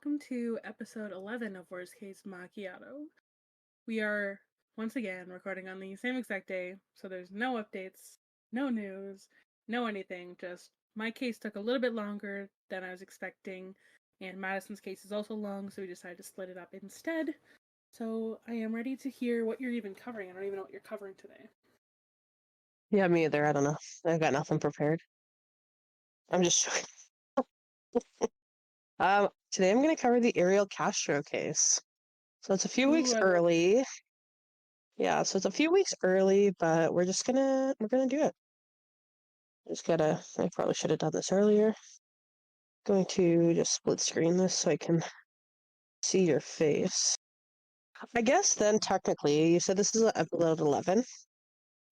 welcome to episode 11 of Worst Case Macchiato. We are once again recording on the same exact day, so there's no updates, no news, no anything. Just my case took a little bit longer than I was expecting, and Madison's case is also long, so we decided to split it up instead. So I am ready to hear what you're even covering. I don't even know what you're covering today. Yeah, me either. I don't know. I got nothing prepared. I'm just today I'm gonna cover the Ariel Castro case. So it's a few weeks Ooh, I love it. early. Yeah, so it's a few weeks early, but we're gonna do it. I probably should have done this earlier. Going to just split screen this so I can see your face. I guess then technically you said this is episode 11.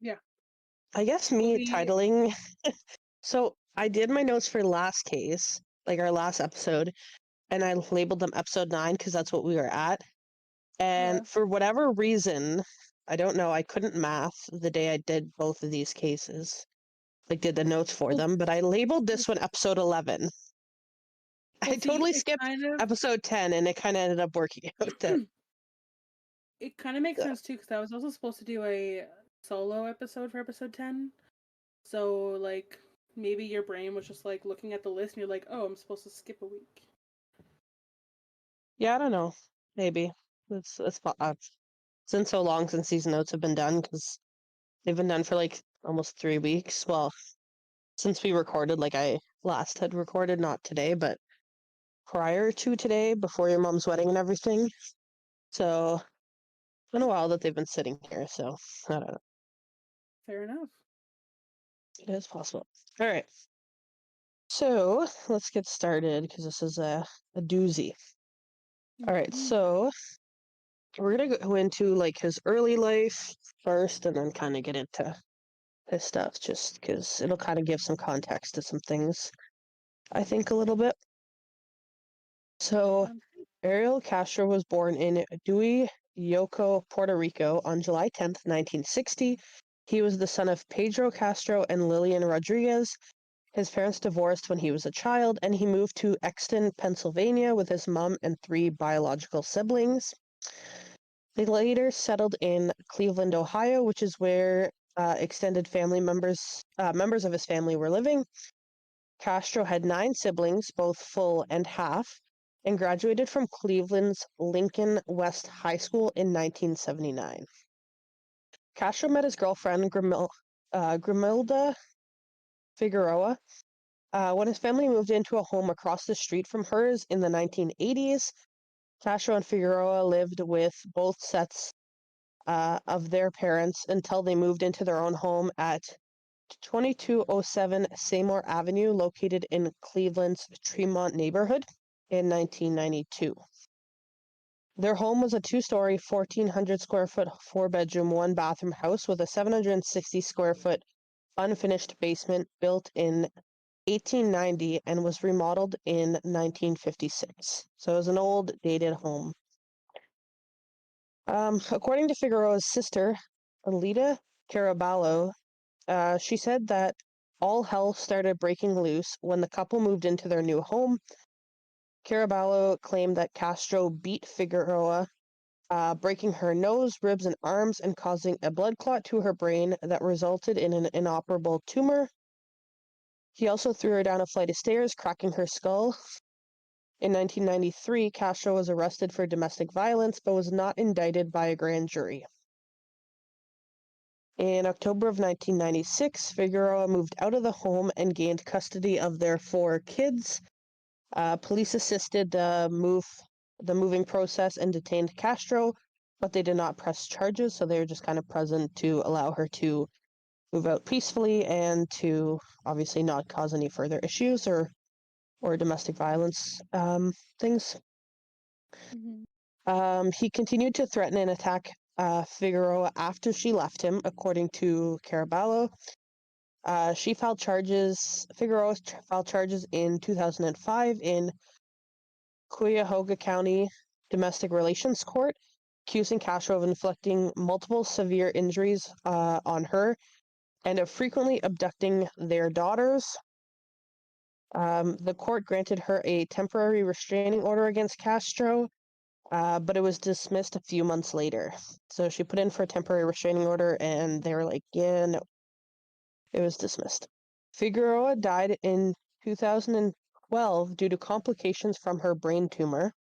Yeah. I guess Well, me titling. So I did my notes for last case, like our last episode, and I labeled them episode 9 because that's what we were at. yeah. And for whatever reason, I don't know, I couldn't math the day I did both of these cases, like did the notes for Well, them, but I labeled this one episode 11. I see, totally skipped episode 10 and it kind of ended up working out that. it kind of makes sense too, because I was also supposed to do a solo episode for episode 10. So, like, maybe your brain was just like looking at the list and you're like, oh, I'm supposed to skip a week. Yeah, I don't know. Maybe. It's been so long since these notes have been done because they've been done for like almost 3 weeks. Well, since we recorded, like I last had recorded, not today, but prior to today, before your mom's wedding and everything. So it's been a while that they've been sitting here, so I don't know. Fair enough. It is possible. All right. So let's get started because this is a doozy. All right, so we're gonna go into like his early life first and then kind of get into his stuff just because it'll kind of give some context to some things, I think, a little bit. So Ariel Castro was born in Dewey, Yoko, Puerto Rico on July 10th, 1960. He was the son of Pedro Castro and Lillian Rodriguez. His parents divorced when he was a child, and he moved to Exton, Pennsylvania with his mom and 3 biological siblings. They later settled in Cleveland, Ohio, which is where extended family members of his family were living. Castro had 9 siblings, both full and half, and graduated from Cleveland's Lincoln West High School in 1979. Castro met his girlfriend, Grimilda Figueroa, when his family moved into a home across the street from hers in the 1980s. Castro and Figueroa lived with both sets of their parents until they moved into their own home at 2207 Seymour Avenue, located in Cleveland's Tremont neighborhood in 1992. Their home was a 2-story, 1,400 square foot, 4-bedroom, 1-bathroom house with a 760 square foot unfinished basement built in 1890 and was remodeled in 1956. So it was an old, dated home. According to Figueroa's sister, Alita Caraballo, she said that all hell started breaking loose when the couple moved into their new home. Caraballo claimed that Castro beat Figueroa, breaking her nose, ribs, and arms and causing a blood clot to her brain that resulted in an inoperable tumor. He also threw her down a flight of stairs, cracking her skull. In 1993, Castro was arrested for domestic violence but was not indicted by a grand jury. In October of 1996, Figueroa moved out of the home and gained custody of their 4 kids. Police assisted the moving process and detained Castro, but they did not press charges, so they were just kind of present to allow her to move out peacefully and to obviously not cause any further issues or domestic violence things. He continued to threaten and attack Figueroa after she left him, according to Caraballo. Figueroa filed charges in 2005 in Cuyahoga County Domestic Relations Court, accusing Castro of inflicting multiple severe injuries on her and of frequently abducting their daughters. The court granted her a temporary restraining order against Castro, but it was dismissed a few months later. So she put in for a temporary restraining order, and they were like, yeah, no, it was dismissed. Figueroa died in 2012 due to complications from her brain tumor,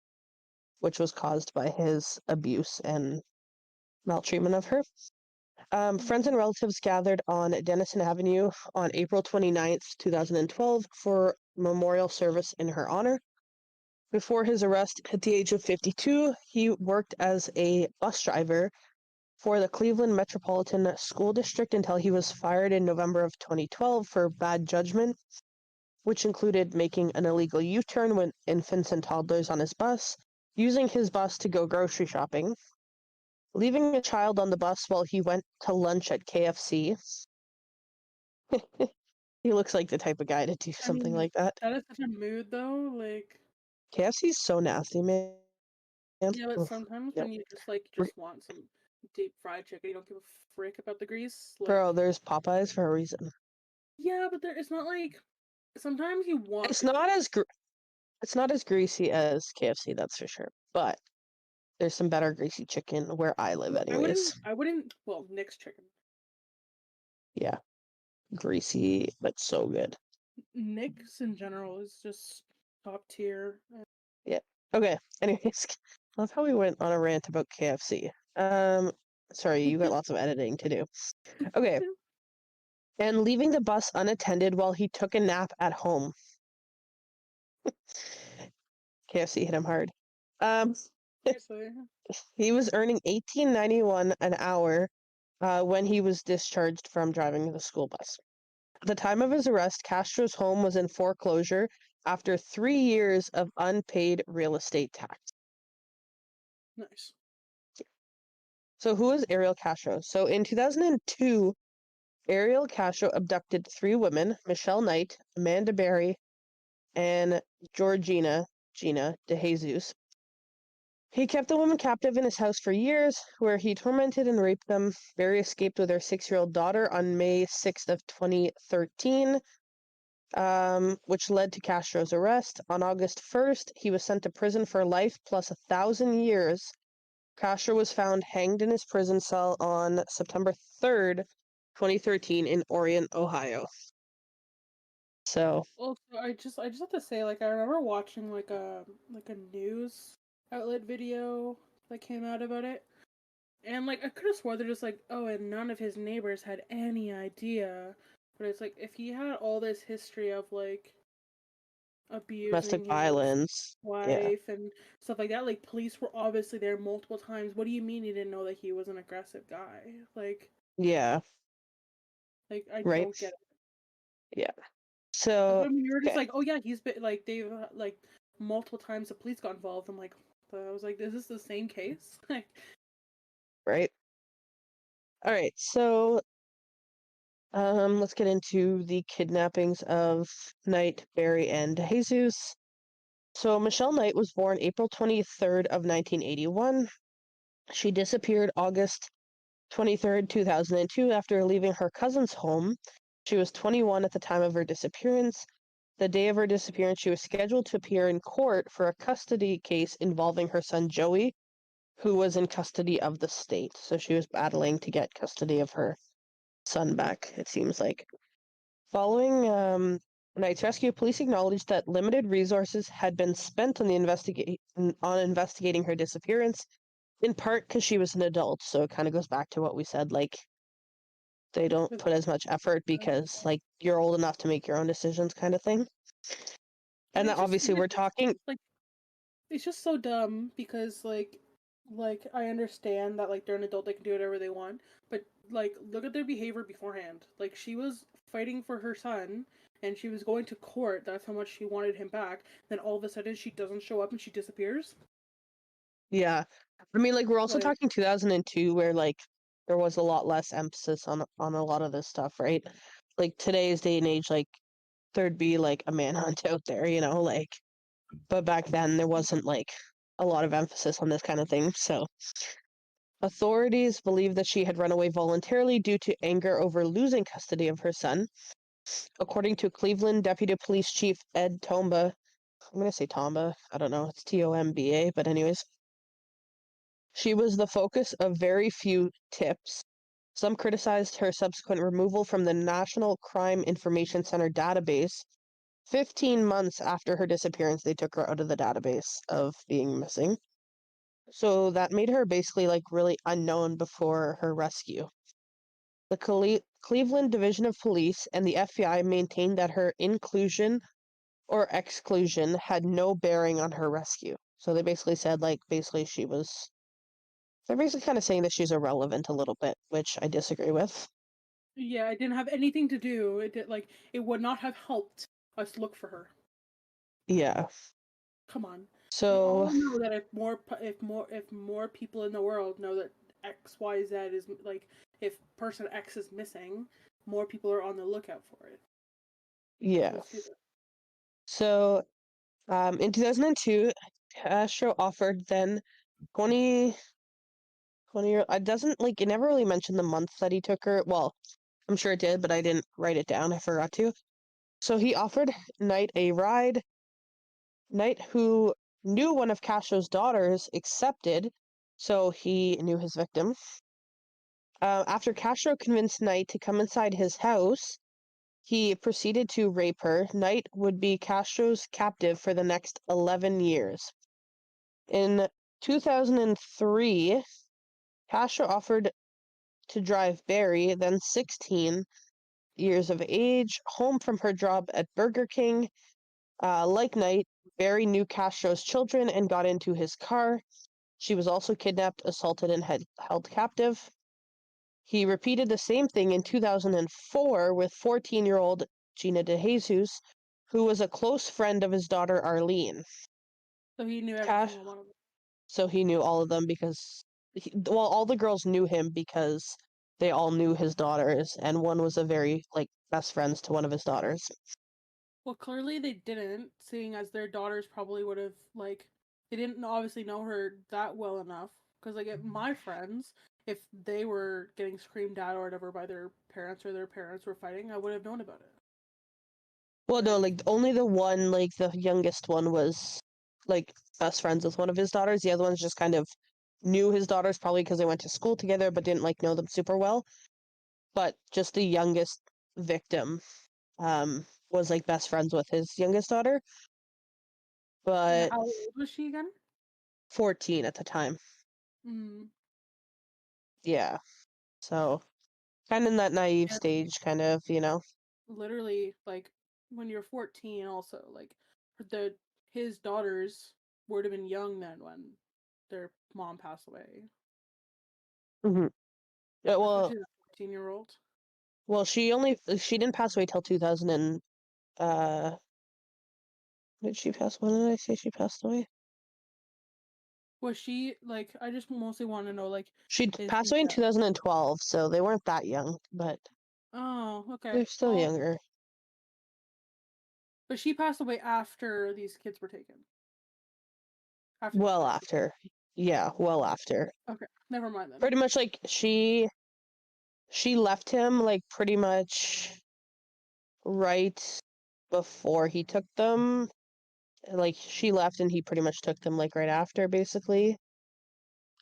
which was caused by his abuse and maltreatment of her. Friends and relatives gathered on Denison Avenue on April 29th, 2012 for memorial service in her honor. Before his arrest at the age of 52, he worked as a bus driver for the Cleveland Metropolitan School District until he was fired in November of 2012 for bad judgment, which included making an illegal U-turn with infants and toddlers on his bus, using his bus to go grocery shopping, leaving a child on the bus while he went to lunch at KFC. He looks like the type of guy to do I something mean, like that. that is such a mood though. Like, KFC's so nasty, man. yeah, but Ugh, sometimes yep. when you just want some deep fried chicken, you don't give a frick about the grease. Like, Bro, there's Popeyes for a reason. yeah, but it's not like sometimes you want It's the not grease. as it's not as greasy as KFC, that's for sure. But there's some better greasy chicken where I live, anyways. I wouldn't. Well, Nick's chicken. Yeah, greasy but so good. Nick's in general is just top tier. Yeah. Okay. Anyways, I love how we went on a rant about KFC. Sorry, you got lots of editing to do. Okay. And leaving the bus unattended while he took a nap at home. KFC hit him hard. Seriously. He was earning $18.91 an hour when he was discharged from driving the school bus. At the time of his arrest, Castro's home was in foreclosure after 3 years of unpaid real estate tax. Nice. So who is Ariel Castro? So in 2002, Ariel Castro abducted 3 women, Michelle Knight, Amanda Berry, and Gina DeJesus. He kept the women captive in his house for years, where he tormented and raped them. Berry escaped with their 6-year-old daughter on May 6th of 2013, which led to Castro's arrest. On August 1st, he was sent to prison for life plus 1,000 years. Castro was found hanged in his prison cell on September 3rd, 2013 in Orion, Ohio. So, Also, I just have to say, like, I remember watching like a news outlet video that came out about it, and like I could have swore they're just like, oh, and none of his neighbors had any idea. But it's like if he had all this history of like domestic abusing his violence. Yeah. wife and stuff like that, like police were obviously there multiple times. What do you mean you didn't know that he was an aggressive guy? Yeah. I Right. don't get it. Yeah. So, I mean, you were just okay. like, oh yeah, he's been like they've like multiple times the police got involved. I'm like, I was like, is this the same case? Right. All right. So, let's get into the kidnappings of Knight, Berry, and Jesus. So, Michelle Knight was born April 23rd of 1981. She disappeared August 23rd, 2002 after leaving her cousin's home. She was 21 at the time of her disappearance. The day of her disappearance, she was scheduled to appear in court for a custody case involving her son Joey, who was in custody of the state. So she was battling to get custody of her son back, it seems like. Following Knight's rescue, police acknowledged that limited resources had been spent on investigating her disappearance, in part because she was an adult. So it kind of goes back to what we said, like they don't put as much effort because like you're old enough to make your own decisions, kind of thing. And then obviously we're talking. Like it's just so dumb because like I understand that like they're an adult, they can do whatever they want, but like look at their behavior beforehand. Like she was fighting for her son and she was going to court. That's how much she wanted him back. Then all of a sudden she doesn't show up and she disappears. Yeah. I mean, like we're also Like talking 2002 where like there was a lot less emphasis on a lot of this stuff, right? Like today's day and age, like there'd be like a manhunt out there, like but back then there wasn't like a lot of emphasis on this kind of thing. So authorities believe that she had run away voluntarily due to anger over losing custody of her son. According to Cleveland Deputy Police Chief Ed Tomba, I'm going to say Tomba, I don't know, it's Tomba, but anyways, she was the focus of very few tips. Some criticized her subsequent removal from the National Crime Information Center database. 15 months after her disappearance, they took her out of the database of being missing. So that made her basically like really unknown before her rescue. The Cleveland Division of Police and the FBI maintained that her inclusion or exclusion had no bearing on her rescue. So they basically said, like, basically they're basically kind of saying that she's irrelevant a little bit, which I disagree with. Yeah, it didn't have anything to do. It would not have helped us look for her. Yeah. Come on. We So, all know that if more people in the world know that XYZ is like if person X is missing, more people are on the lookout for it. yeah. Let's do that. So, in 2002, Castro offered then 20, 20 it doesn't, like, it never really mentioned the month that he took her. Well, I'm sure it did, but I didn't write it down. I forgot to. So he offered Knight a ride. Knight, who knew one of Castro's daughters, accepted, so he knew his victim. After Castro convinced Knight to come inside his house, he proceeded to rape her. Knight would be Castro's captive for the next 11 years. In 2003, Castro offered to drive Barry, then 16 years of age, home from her job at Burger King. Like Knight, Barry knew Castro's children and got into his car. She was also kidnapped, assaulted, and held captive. He repeated the same thing in 2004 with 14-year-old Gina DeJesus, who was a close friend of his daughter Arlene. So he knew every Cash, single one of them. so he knew all of them because, all the girls knew him because they all knew his daughters, and one was a very, like, best friends to one of his daughters. Well, clearly they didn't, seeing as their daughters probably would have they didn't obviously know her that well enough. Because if my friends, if they were getting screamed at or whatever by their parents or their parents were fighting, I would have known about it. Well, no, like, only the one, like, the youngest one was, like, best friends with one of his daughters. The other ones just kind of knew his daughters, probably because they went to school together, but didn't, like, know them super well. But just the youngest victim was, like, best friends with his youngest daughter. And But how old was she again? 14 at the time. Mm. Yeah. So, kind of in that naive Yeah, stage, kind of, literally, when you're 14, also the his daughters would have been young then when their mom passed away, hmm Yeah, especially the 14-year-old. she didn't pass away till 2000 and, did she pass? When did I say she passed away? Was she I just mostly want to know She is passed she away in 2012, so they weren't that young, but oh, okay. they're still Well, younger. but she passed away after these kids were taken. After the Well third. after. Yeah, well after. Okay, never mind then. Pretty much like she left him like pretty much right before he took them. Like she left and he pretty much took them like right after basically.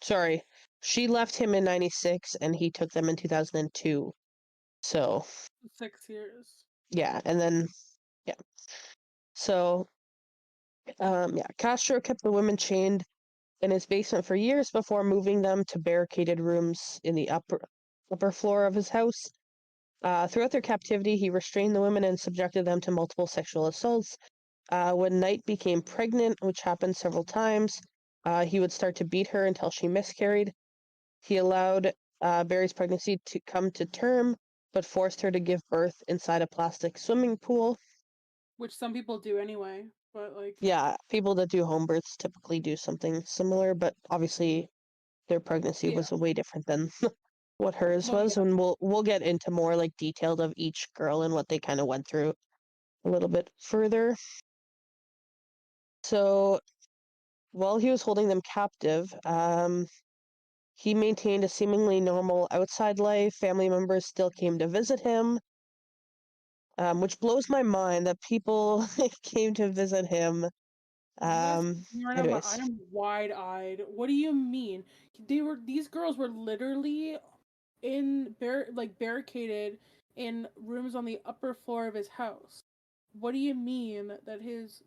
Sorry. She left him in 96 and he took them in 2002. So, 6 years. yeah, and then yeah. So, yeah, Castro kept the women chained in his basement for years before moving them to barricaded rooms in the upper floor of his house. Throughout their captivity, he restrained the women and subjected them to multiple sexual assaults. When Knight became pregnant, which happened several times, he would start to beat her until she miscarried. He allowed Barry's pregnancy to come to term, but forced her to give birth inside a plastic swimming pool. Which some people do anyway, but Yeah, people that do home births typically do something similar, but obviously their pregnancy yeah. was way different than what hers Well, was, yeah. and we'll get into more like detailed of each girl and what they kind of went through a little bit further. So while he was holding them captive, he maintained a seemingly normal outside life. Family members still came to visit him. which blows my mind that people came to visit him. Anyways, I'm wide-eyed. What do you mean? These girls were literally barricaded in rooms on the upper floor of his house. What do you mean that his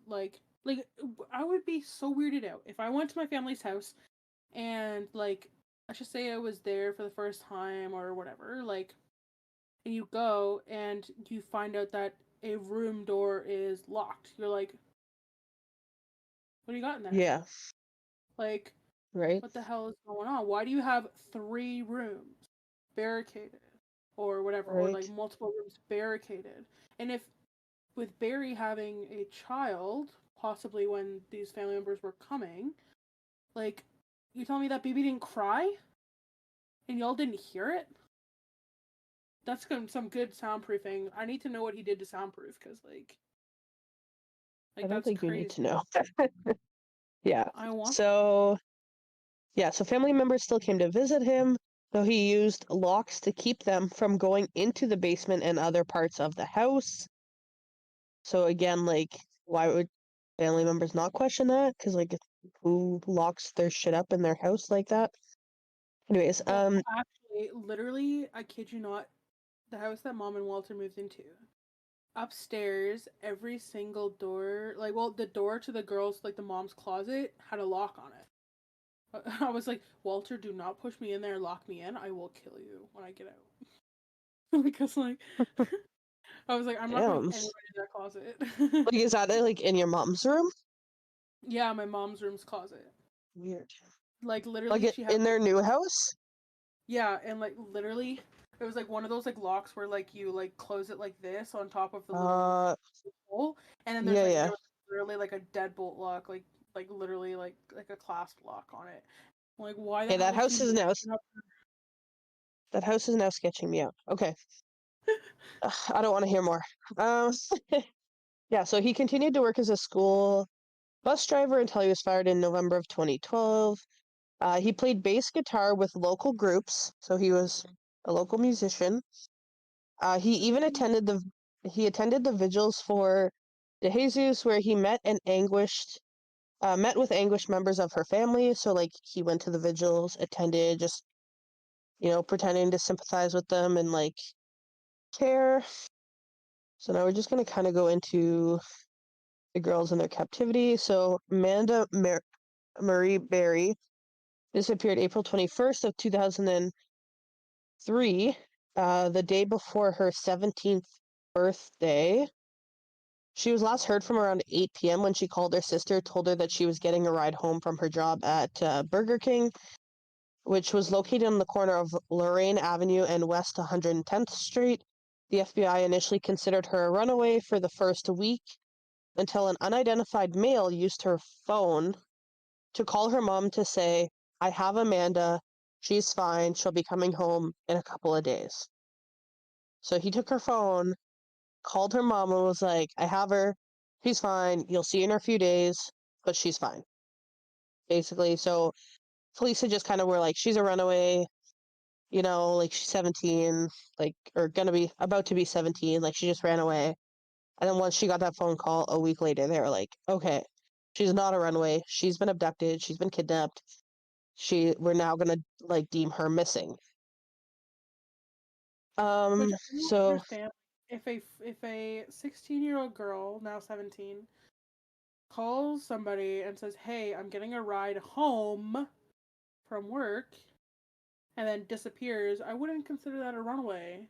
I would be so weirded out if I went to my family's house and let's just say I was there for the first time or whatever, and you go and you find out that a room door is locked. You're like, what do you got in there? yeah, Like, right, what the hell is going on? Why do you have 3 rooms barricaded or whatever, or right. multiple rooms barricaded? And if with Barry having a child, possibly when these family members were coming, like, you tell me that baby didn't cry and y'all didn't hear it? That's some good soundproofing. I need to know what he did to soundproof because I don't that's think you need crazy. to know. Yeah. I want. So, yeah, so family members still came to visit him, though he used locks to keep them from going into the basement and other parts of the house. So again, like, why would family members not question that? Because like, who locks their shit up in their house like that? Anyways, Well, actually, literally, I kid you not, the house that Mom and Walter moved into, upstairs, every single door, the door to the girls, the mom's closet, had a lock on it. I was like, Walter, do not push me in there and lock me in. I will kill you when I get out. Because, I was like, I'm not putting damn. anyone in that closet. Like, is that like in your mom's room? Yeah, my mom's room's closet. Weird. Like Literally, she had in their new house? yeah, and literally, it was one of those locks where you close it like this on top of the little Uh, hole, and then yeah, there yeah. was literally a deadbolt lock, literally a clasp lock on it. Why the Okay, hell that was she house is now messing up? that house is now sketching me out. Okay. I don't want to hear more. Um, yeah, so he continued to work as a school bus driver until he was fired in November of 2012. He played bass guitar with local groups, so he was a local musician. He even attended the vigils for DeJesus, where he met with anguished members of her family. So like he went to the vigils, attended, just pretending to sympathize with them and like care. So now we're just gonna kind of go into the girls in their captivity. So Marie Berry disappeared April 21st of 2003, the day before her 17th birthday. She was last heard from around 8 p.m. when she called her sister, told her that she was getting a ride home from her job at Burger King, which was located on the corner of Lorraine Avenue and West 110th Street. The FBI initially considered her a runaway for the first week until an unidentified male used her phone to call her mom to say, I have Amanda. She's fine. She'll be coming home in a couple of days. So he took her phone, called her mom, and was like, I have her. She's fine. You'll see her in a few days, but she's fine. Basically. So police had just kind of were like, she's a runaway, like she's 17, or gonna be about to be 17. Like she just ran away. And then once she got that phone call a week later, they were like, okay, she's not a runaway. She's been abducted. She's been kidnapped. We're now gonna like deem her missing. Which I don't So understand. If a 16-year-old girl, now 17, calls somebody and says, "Hey, I'm getting a ride home from work," and then disappears, I wouldn't consider that a runaway.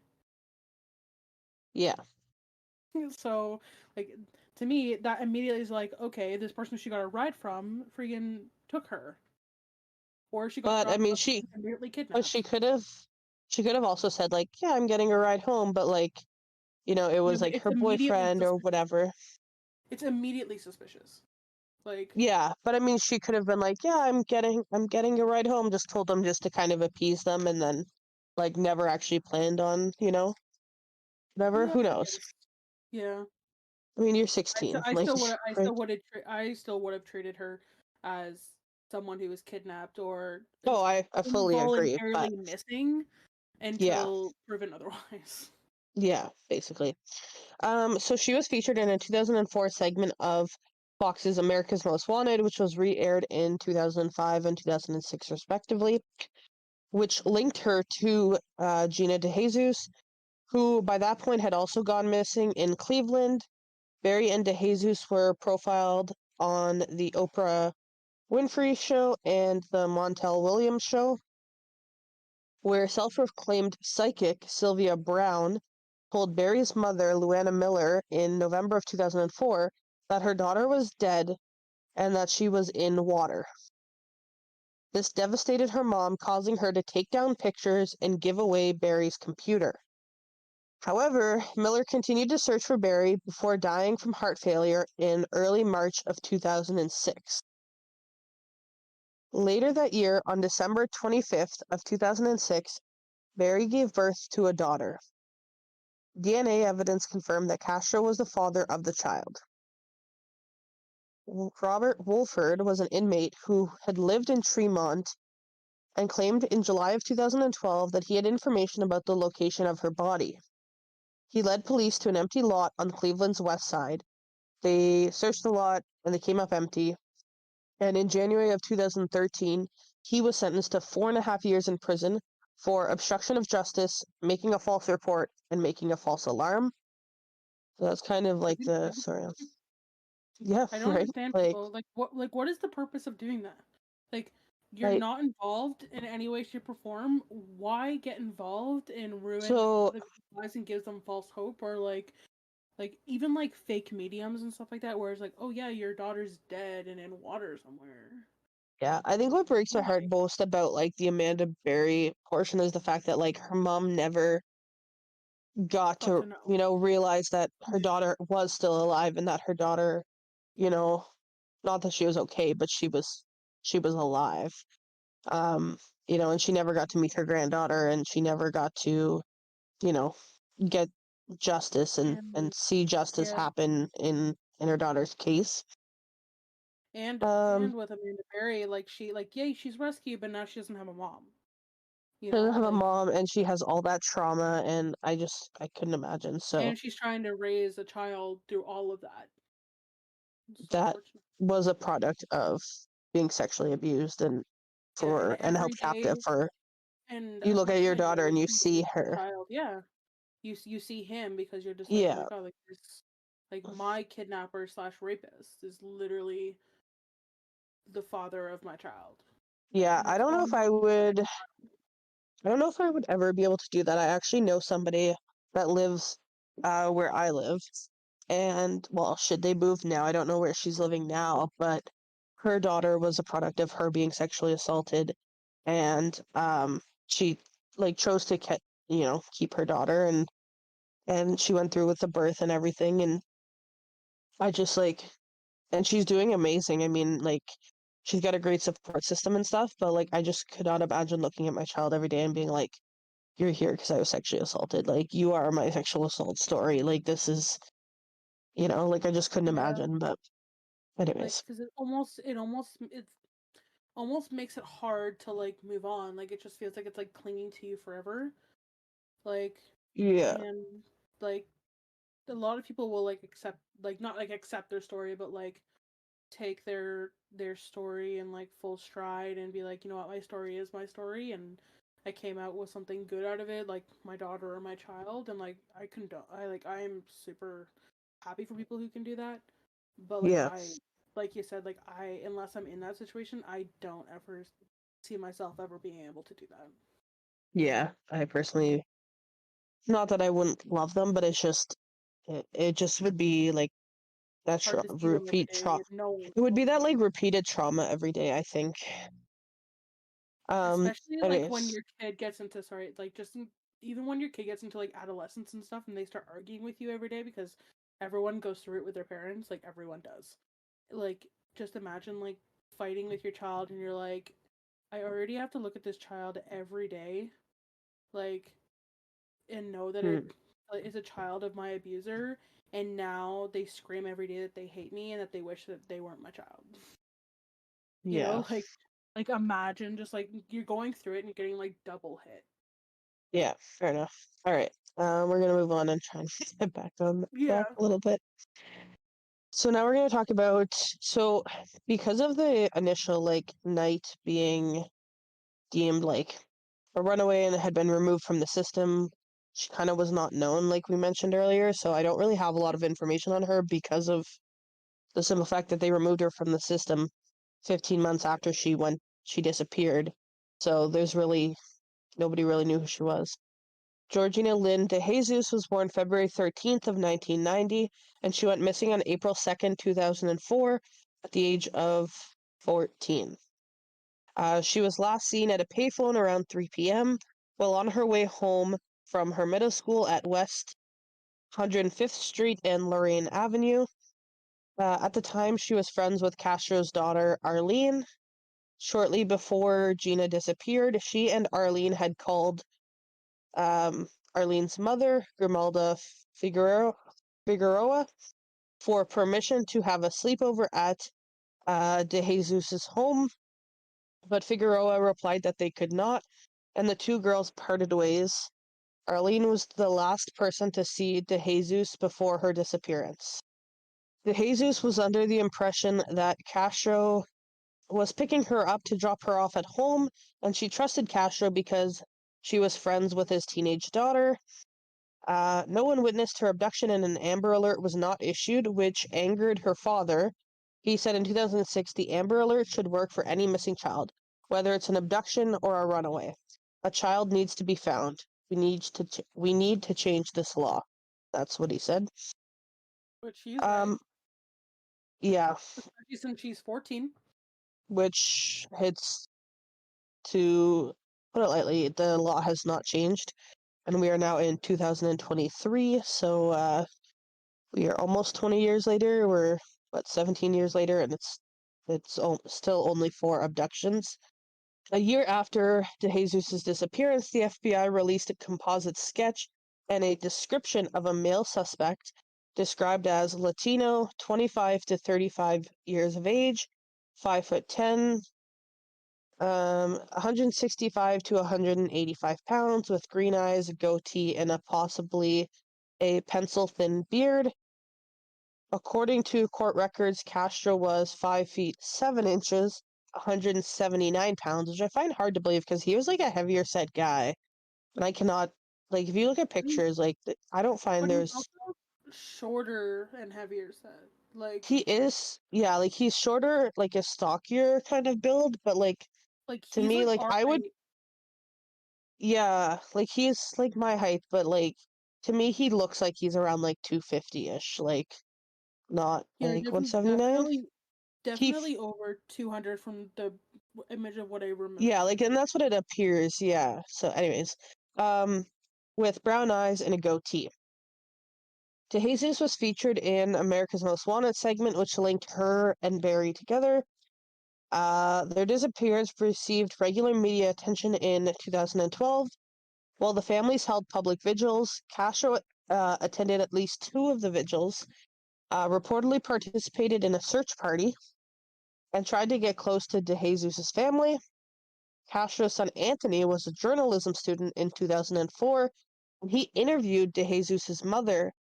yeah, So, like, to me, that immediately is like, okay, this person she got a ride from freaking took her, or she got but I dropped mean, off and immediately but kidnapped. she could have also said like, yeah, I'm getting a ride home, but like, it Yeah, was but like her boyfriend or whatever. it's immediately suspicious. Like, Yeah, but I mean, she could have been like, yeah, I'm getting a ride home. Just told them just to kind of appease them, and then like never actually planned on, whatever. yeah, Who I knows? guess. Yeah. I mean, you're 16, I like, still would right? I still would have treated her as someone who was kidnapped or Oh, I fully agree, but involuntarily missing yeah, until proven otherwise. Yeah, basically. So she was featured in a 2004 segment of Fox's America's Most Wanted, which was re-aired in 2005 and 2006 respectively, which linked her to Gina DeJesus, who by that point had also gone missing in Cleveland. Barry and DeJesus were profiled on the Oprah Winfrey Show and the Montel Williams Show, where self-proclaimed psychic Sylvia Brown told Barry's mother, Luana Miller, in November of 2004 that her daughter was dead and that she was in water. This devastated her mom, causing her to take down pictures and give away Barry's computer. However, Miller continued to search for Barry before dying from heart failure in early March of 2006. Later that year, on December 25th of 2006, Barry gave birth to a daughter. DNA evidence confirmed that Castro was the father of the child. Robert Wolford was an inmate who had lived in Tremont and claimed in July of 2012 that he had information about the location of her body. He led police to an empty lot on Cleveland's west side. They searched the lot and they came up empty. And in January of 2013, he was sentenced to 4.5 years in prison for obstruction of justice, making a false report, and making a false alarm. So that's kind of like Pretty the good. story. Yeah, I don't right. understand people. What is the purpose of doing that? Like, you're Like not involved in any way, shape, or form. Why get involved and ruin so. other people's lives and give them false hope? Or like even like fake mediums and stuff like that, where it's like, oh yeah, your daughter's dead and in water somewhere. Yeah, I think what breaks my heart Why? most about like the Amanda Berry portion is the fact that like her mom never got Got to, to know. realize that her daughter was still alive and that her daughter, you know, not that she was okay, but she was alive. Um, and she never got to meet her granddaughter and she never got to, you know, get justice and And see justice yeah, happen in her daughter's case. and with Amanda Berry, like she like yay, she's rescued, but now she doesn't have a mom. You She doesn't know, have a like, mom and she has all that trauma and I couldn't imagine. So and she's trying to raise a child through all of that. It's that unfortunate. was a product of being sexually abused and Yeah, and for and held every captive day, for and you look at your unfortunately, daughter and every you single see her. child, yeah, you see him because you're just like, oh my Yeah. god, like this, like my kidnapper slash rapist is literally the father of my child, Yeah, and it's on my second child. I don't know if I would ever be able to do that. I actually know somebody that lives where I live. And well, should they move now? I don't know where she's living now, but her daughter was a product of her being sexually assaulted and she like chose to keep her daughter and she went through with the birth and everything and I just like and she's doing amazing. I mean, like she's got a great support system and stuff, but like I just could not imagine looking at my child every day and being like, you're here because I was sexually assaulted. Like, you are my sexual assault story. Like, this is, like, I just couldn't Yeah, imagine. But, like anyways, because it almost makes it hard to like move on. Like it just feels like it's like clinging to you forever. Like yeah, and like a lot of people will like accept like not like accept their story, but like take their story in like full stride and be like, you know what, my story is my story, and I came out with something good out of it, like my daughter or my child, and like I am super happy for people who can do that. But yeah, like you said, like I unless I'm in that situation, I don't ever see myself ever being able to do that. yeah. I personally, not that I wouldn't love them, but it just would be like that Hard to see them every repeat day trauma. and know It would be what's that going like on. repeated trauma every day, I think. Especially like when Anyways, your kid gets into sorry, like even when your kid gets into like adolescence and stuff, and they start arguing with you every day because everyone goes through it with their parents, like everyone does. Like just imagine like fighting with your child, and you're like, I already have to look at this child every day, like, and know that it hmm, is a child of my abuser, and now they scream every day that they hate me and that they wish that they weren't my child. You yeah, know, like imagine just like you're going through it and you're getting like double hit. Yeah, fair enough. All right. We're gonna move on and try and get back on Yeah. track a little bit. So now we're gonna talk about because of the initial like night being deemed like a runaway and had been removed from the system, she kind of was not known, like we mentioned earlier. So I don't really have a lot of information on her because of the simple fact that they removed her from the system 15 months after she disappeared. So there's really nobody really knew who she was. Georgina Lynn DeJesus was born February 13th of 1990, and she went missing on April 2nd, 2004, at the age of 14. She was last seen at a payphone around 3 p.m. while on her way home from her middle school at West 105th Street and Lorraine Avenue. At the time, she was friends with Castro's daughter, Arlene. Shortly before Gina disappeared, she and Arlene had called Arlene's mother, Grimalda Figueroa, for permission to have a sleepover at DeJesus's home, but Figueroa replied that they could not, and the two girls parted ways. Arlene was the last person to see DeJesus before her disappearance. DeJesus was under the impression that Castro was picking her up to drop her off at home, and she trusted Castro because she was friends with his teenage daughter. No one witnessed her abduction, and an Amber Alert was not issued, which angered her father. He said in 2006 the Amber Alert should work for any missing child, whether it's an abduction or a runaway. A child needs to be found. We need to change this law. That's what he said. Which he's right. Um, yeah, Especially since she's 14. which hits to put it lightly, the law has not changed, and we are now in 2023. So we are almost 20 years later. We're 17 years later, and it's still only for abductions. A year after DeJesus's disappearance, the FBI released a composite sketch and a description of a male suspect described as Latino, 25 to 35 years of age, 5'10", 165 to 185 pounds, with green eyes, a goatee, and possibly a pencil-thin beard. According to court records, Castro was 5 feet 7 inches, 179 pounds, which I find hard to believe because he was like a heavier set guy. And I cannot, like, if you look at pictures, like, I don't find But he's there's. also shorter and heavier set. He is, yeah, like, he's shorter, like, a stockier kind of build, but, like, to he's me, like like, our I would, height. yeah, like, he's, like, my height, but, like, to me, he looks like he's around, like, 250-ish, like, not, Yeah, like, 179. He definitely over 200 from the image of what I Yeah, remember. like, and that's what it appears, yeah. So, anyways, um, with brown eyes and a goatee. DeJesus was featured in America's Most Wanted segment, which linked her and Barry together. Their disappearance received regular media attention in 2012. While the families held public vigils, Castro attended at least two of the vigils, reportedly participated in a search party, and tried to get close to DeJesus' family. Castro's son Anthony was a journalism student in 2004, and he interviewed DeJesus' mother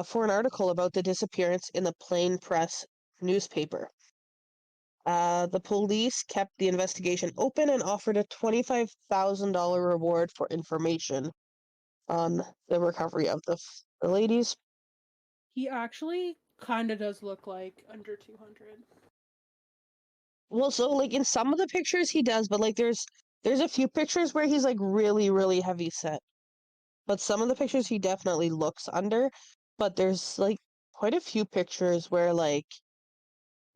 for an article about the disappearance in the Plain Press newspaper. The police kept the investigation open and offered a $25,000 reward for information on the recovery of the ladies. He actually kind of does look like under 200. Well, so like in some of the pictures he does, but like there's a few pictures where he's like really really heavy set. But some of the pictures he definitely looks under, but there's like quite a few pictures where like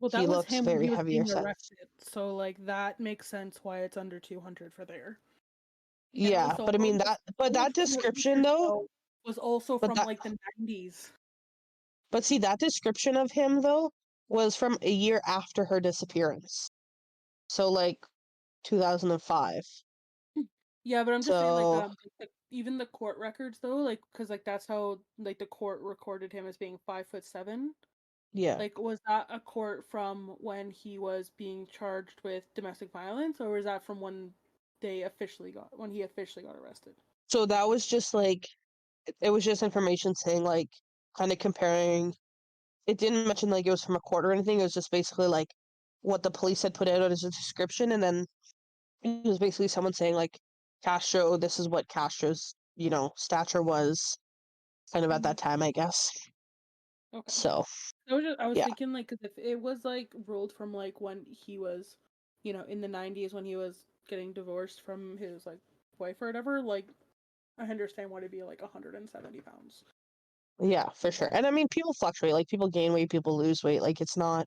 Well, he that was looks him when very he was heavier being set. arrested. So, like, that makes sense why it's under 200 for there. And Yeah, also, but I mean that but those that court description records, though, though, was also but from, that like, the 90s. but see that description of him though was from a year after her disappearance. So like 2005. Yeah, but I'm just saying, like, So even the court records, though, like, because, like, that's how, like, the court recorded him as being 5'7". yeah. Like, was that a court from when he was being charged with domestic violence, or was that from when he officially got arrested. So that was just like, it was just information saying like, kind of comparing. It didn't mention like it was from a court or anything. It was just basically like what the police had put out as a description, and then it was basically someone saying like, Castro, this is what Castro's, stature was kind of at that time, I guess. Okay. So I was yeah, thinking like, 'cause if it was like ruled from like when he was, in the 90s when he was getting divorced from his like wife or whatever, like I understand why it'd be like 170 pounds. yeah, for sure. And I mean, people fluctuate. Like people gain weight, people lose weight. Like it's not.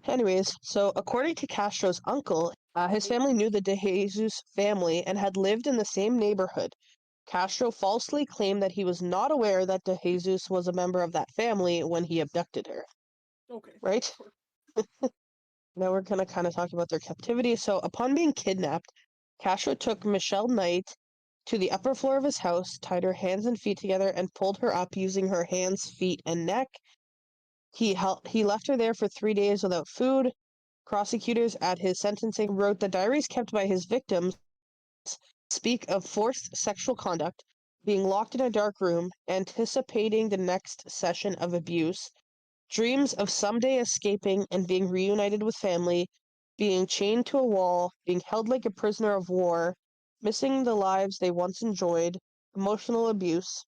Anyways, so according to Castro's uncle, his family knew the DeJesus family and had lived in the same neighborhood. Castro falsely claimed that he was not aware that DeJesus was a member of that family when he abducted her. Okay. Right? Sure. Now we're gonna kind of talk about their captivity. So, upon being kidnapped, Castro took Michelle Knight to the upper floor of his house, tied her hands and feet together, and pulled her up using her hands, feet, and neck. He left her there for 3 days without food. Prosecutors at his sentencing wrote that diaries kept by his victims speak of forced sexual conduct, being locked in a dark room, anticipating the next session of abuse, dreams of someday escaping and being reunited with family, being chained to a wall, being held like a prisoner of war, missing the lives they once enjoyed, emotional abuse,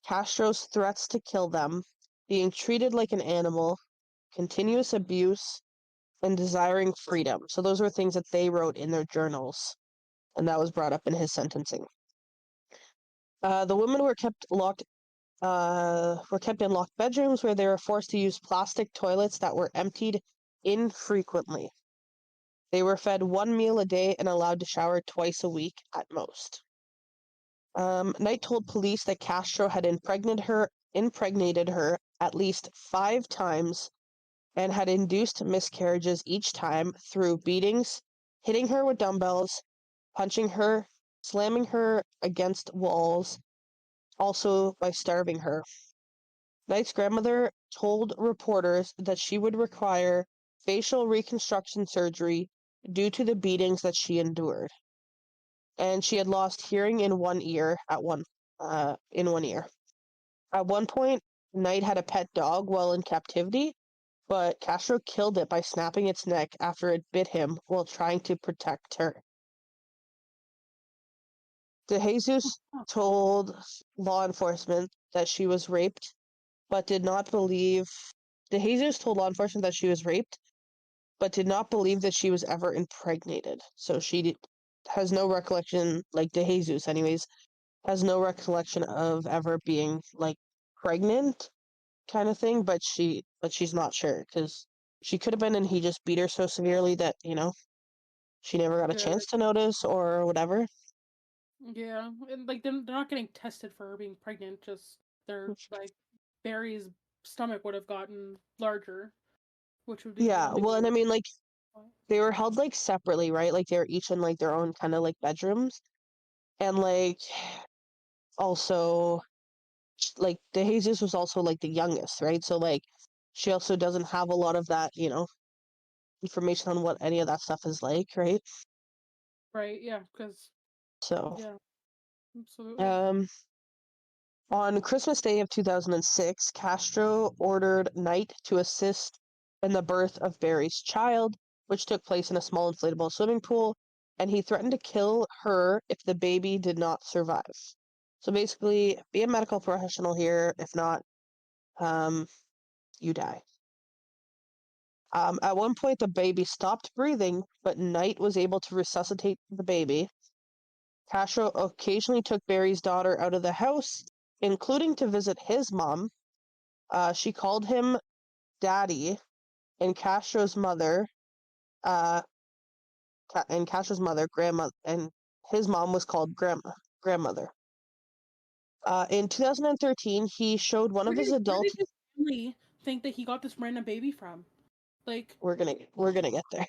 Castro's threats to kill them, being treated like an animal, continuous abuse, and desiring freedom. So those were things that they wrote in their journals, and that was brought up in his sentencing. The women were kept in locked bedrooms where they were forced to use plastic toilets that were emptied infrequently. They were fed one meal a day and allowed to shower twice a week at most. Knight told police that Castro had impregnated her at least 5 times and had induced miscarriages each time through beatings, hitting her with dumbbells, punching her, slamming her against walls, also by starving her. Knight's grandmother told reporters that she would require facial reconstruction surgery due to the beatings that she endured. And she had lost hearing in one ear in 1 ear. At one point, Knight had a pet dog while in captivity, but Castro killed it by snapping its neck after it bit him while trying to protect her. DeJesus told law enforcement that she was raped, but did not believe. DeJesus told law enforcement that she was raped, but did not believe that she was ever impregnated. So has no recollection, like DeJesus, anyways, has no recollection of ever being like pregnant, kind of thing. But she's not sure because she could have been, and he just beat her so severely that she never got a Yeah. chance to notice or whatever. Yeah, and like they're not getting tested for her being pregnant. Just their like Barry's stomach would have gotten larger, which would be the Yeah, only well, and I way. mean, like they were held like separately, right? Like they were each in like their own kind of like bedrooms, and like also like DeJesus was also like the youngest, right? So like she also doesn't have a lot of that, information on what any of that stuff is like, right? Right? Yeah, because So, yeah, absolutely. um, on Christmas Day of 2006, Castro ordered Knight to assist in the birth of Barry's child, which took place in a small inflatable swimming pool, and he threatened to kill her if the baby did not survive. So basically, be a medical professional here. If not, um, you die. At one point, the baby stopped breathing, but Knight was able to resuscitate the baby. Castro occasionally took Barry's daughter out of the house, including to visit his mom. She called him Daddy, and Castro's mother, uh, Grandma, and his mom was called Grandmother. In 2013, he showed one of his Where adult. did his family think that he got this random baby from? Like, We're gonna get there.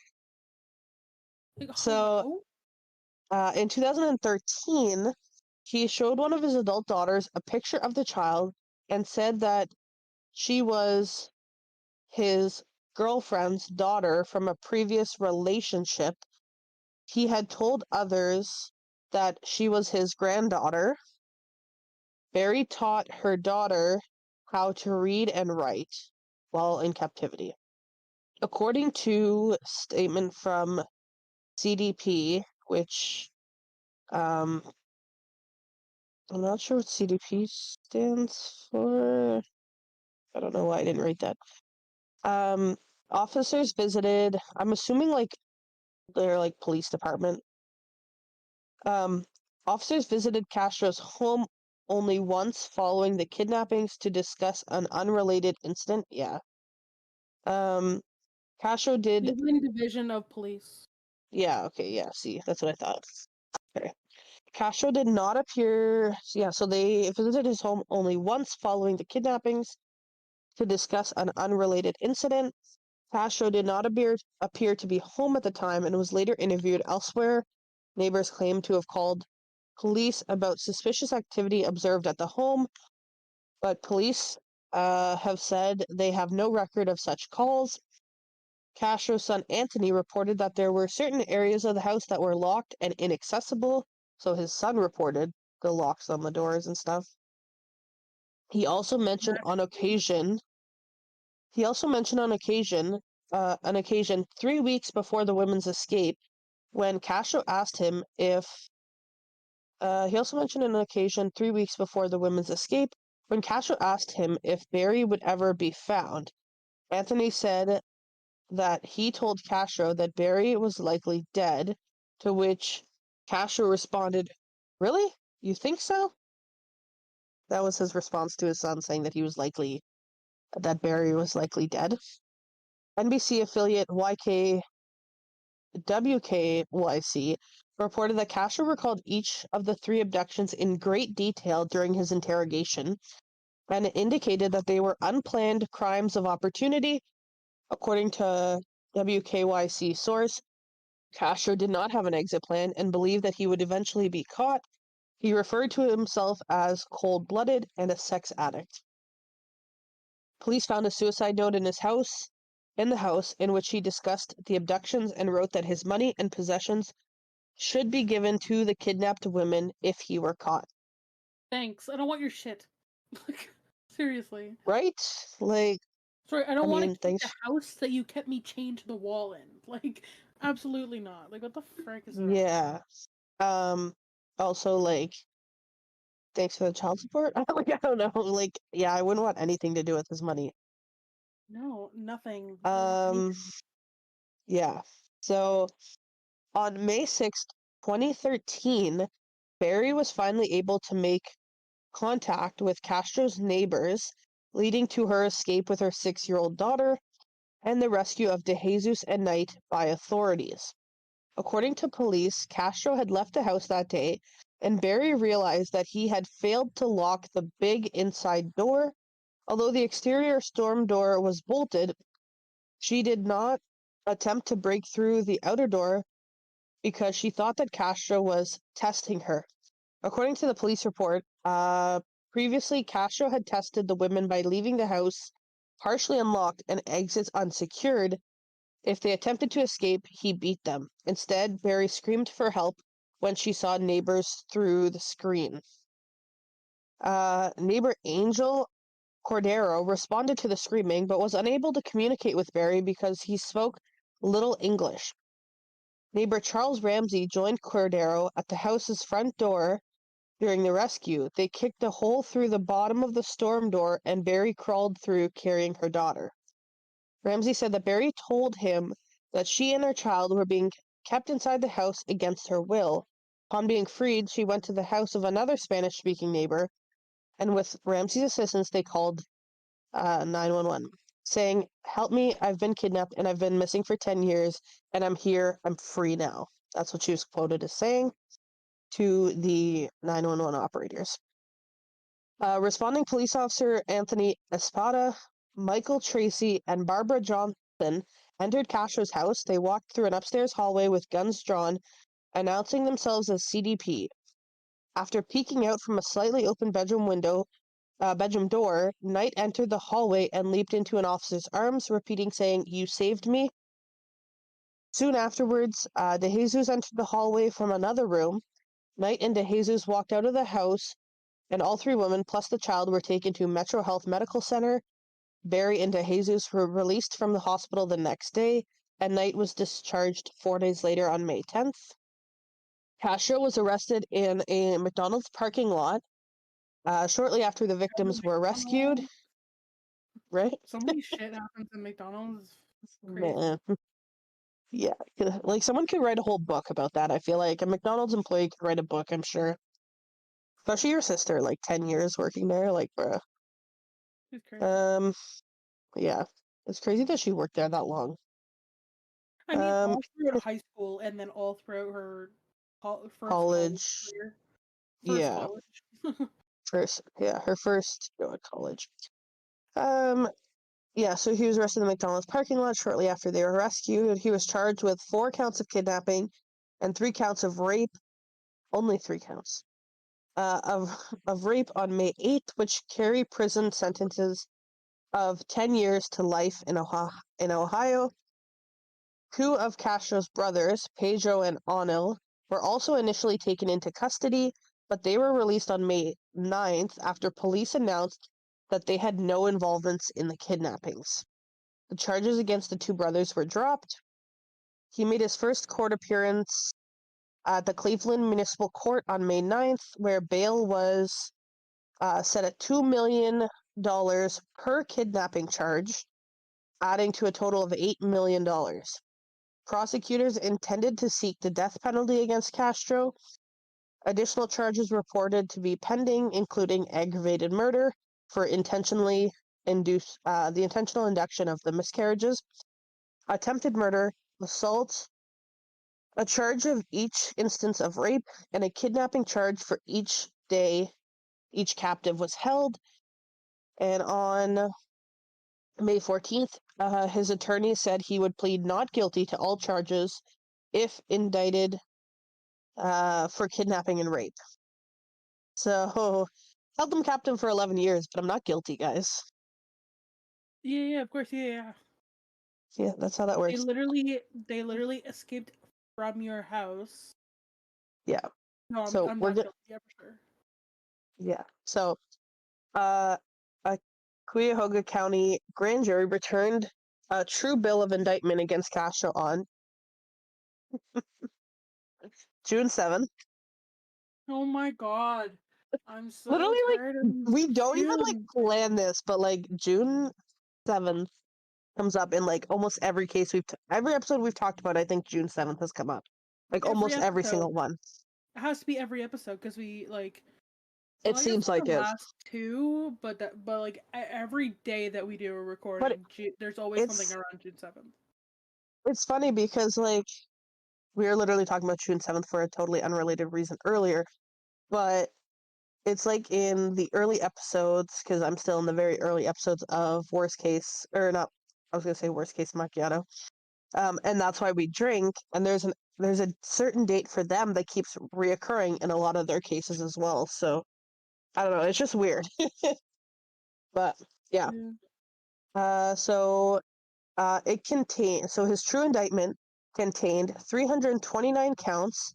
So, hello? in 2013, he showed one of his adult daughters a picture of the child and said that she was his girlfriend's daughter from a previous relationship he had told others that she was his granddaughter. Barry taught her daughter how to read and write while in captivity. According to a statement from CDP, which I'm not sure what CDP stands for. I don't know why I didn't write that. Officers visited, I'm assuming like they're like police department. Officers visited Castro's home only once following the kidnappings to discuss an unrelated incident. Yeah. Castro did. Cleveland Division of Police. Yeah, okay, yeah, see, that's what I thought. Okay. Castro did not appear. Yeah, so they visited his home only once following the kidnappings to discuss an unrelated incident. Castro did not appear to be home at the time and was later interviewed elsewhere. Neighbors claimed to have called police about suspicious activity observed at the home, but police have said they have no record of such calls. Castro's son Anthony reported that there were certain areas of the house that were locked and inaccessible, so his son reported the locks on the doors and stuff. He also mentioned on occasion 3 weeks before the women's escape, when Castro asked him if he also mentioned an occasion 3 weeks before the women's escape when Castro asked him if Barry would ever be found. Anthony said that he told Castro that Barry was likely dead, to which Castro responded, "Really? You think so?" That was his response to his son, saying that Barry was likely dead. NBC affiliate WKYC reported that Castro recalled each of the 3 abductions in great detail during his interrogation, and it indicated that they were unplanned crimes of opportunity. According to WKYC source, Castro did not have an exit plan and believed that he would eventually be caught. He referred to himself as cold-blooded and a sex addict. Police found a suicide note in the house in which he discussed the abductions and wrote that his money and possessions should be given to the kidnapped women if he were caught. Thanks. I don't want your shit. Seriously. Right? Like, sorry, I don't want to keep thanks. the house that you kept me chained to the wall in. Like, absolutely not. Like, what the frick is that? Yeah. Also, like, thanks for the child support. Like, I don't know. Like, yeah, I wouldn't want anything to do with his money. No, nothing. Yeah. So, on May 6th, 2013, Barry was finally able to make contact with Castro's neighbors, leading to her escape with her 6-year-old daughter and the rescue of DeJesus and Knight by authorities. According to police, Castro had left the house that day, and Barry realized that he had failed to lock the big inside door. Although the exterior storm door was bolted, she did not attempt to break through the outer door because she thought that Castro was testing her. According to the police report, previously Castro had tested the women by leaving the house partially unlocked and exits unsecured. If they attempted to escape, he beat them. Instead, Barry screamed for help when she saw neighbors through the screen. Neighbor Angel Cordero responded to the screaming, but was unable to communicate with Barry because he spoke little English. Neighbor Charles Ramsey joined Cordero at the house's front door during the rescue. They kicked a hole through the bottom of the storm door, and Barry crawled through carrying her daughter. Ramsey said that Barry told him that she and her child were being kept inside the house against her will. Upon being freed, she went to the house of another Spanish-speaking neighbor, and with Ramsey's assistance, they called 911, saying, "Help me, I've been kidnapped and I've been missing for 10 years, and I'm here, I'm free now." That's what she was quoted as saying to the 911 operators. Responding police officer Anthony Espada, Michael Tracy, and Barbara Johnson entered Castro's house. They walked through an upstairs hallway with guns drawn, announcing themselves as CDP. After peeking out from a slightly open bedroom door, Knight entered the hallway and leaped into an officer's arms, saying, "You saved me." Soon afterwards, DeJesus entered the hallway from another room. Knight and DeJesus walked out of the house, and all three women, plus the child, were taken to Metro Health Medical Center. Barry and DeJesus were released from the hospital the next day, and Knight was discharged 4 days later on May 10th. Castro was arrested in a McDonald's parking lot shortly after the victims were rescued. Right? So many shit happens in McDonald's. Crazy. Man. Yeah, like someone could write a whole book about that. I feel like a McDonald's employee could write a book, I'm sure. Especially your sister, like 10 years working there, like, bruh. It's crazy. Yeah. It's crazy that she worked there that long. I mean, all throughout high school and then all throughout her first college career. First Yeah. college. Her first college. Yeah, so he was arrested in the McDonald's parking lot shortly after they were rescued. He was charged with 4 counts of kidnapping and 3 counts of rape. Only 3 counts of rape on May 8th, which carry prison sentences of 10 years to life in Ohio. 2 of Castro's brothers, Pedro and Onil, were also initially taken into custody, but they were released on May 9th after police announced that they had no involvements in the kidnappings. The charges against the 2 brothers were dropped. He made his first court appearance at the Cleveland Municipal Court on May 9th, where bail was set at $2 million per kidnapping charge, adding to a total of $8 million. Prosecutors intended to seek the death penalty against Castro. Additional charges reported to be pending, including aggravated murder for the intentional induction of the miscarriages, attempted murder, assault, a charge of each instance of rape, and a kidnapping charge for each day each captive was held. And on May 14th, his attorney said he would plead not guilty to all charges if indicted for kidnapping and rape. So, held them captive for 11 years, but I'm not guilty, guys. Yeah, of course, yeah. Yeah, that's how that works. They literally escaped from your house. Yeah. No, so I'm not guilty, yeah, for sure. Yeah. So, a Cuyahoga County grand jury returned a true bill of indictment against Castro on June 7th. Oh my god. I'm so Literally, tired of we don't June. even plan this, but June 7th comes up in almost every case every episode we've talked about. I think June 7th has come up, almost every single one. It has to be every episode because we it seems like the it. last 2, but every day that we do a recording, there's always something around June 7th. It's funny because we were literally talking about June 7th for a totally unrelated reason earlier, but it's in the early episodes, because I'm still in the very early episodes of Worst Case, or not, I was going to say Worst Case Macchiato, and that's why we drink, and there's a certain date for them that keeps reoccurring in a lot of their cases as well, so I don't know, it's just weird. But, yeah. So his true indictment contained 329 counts,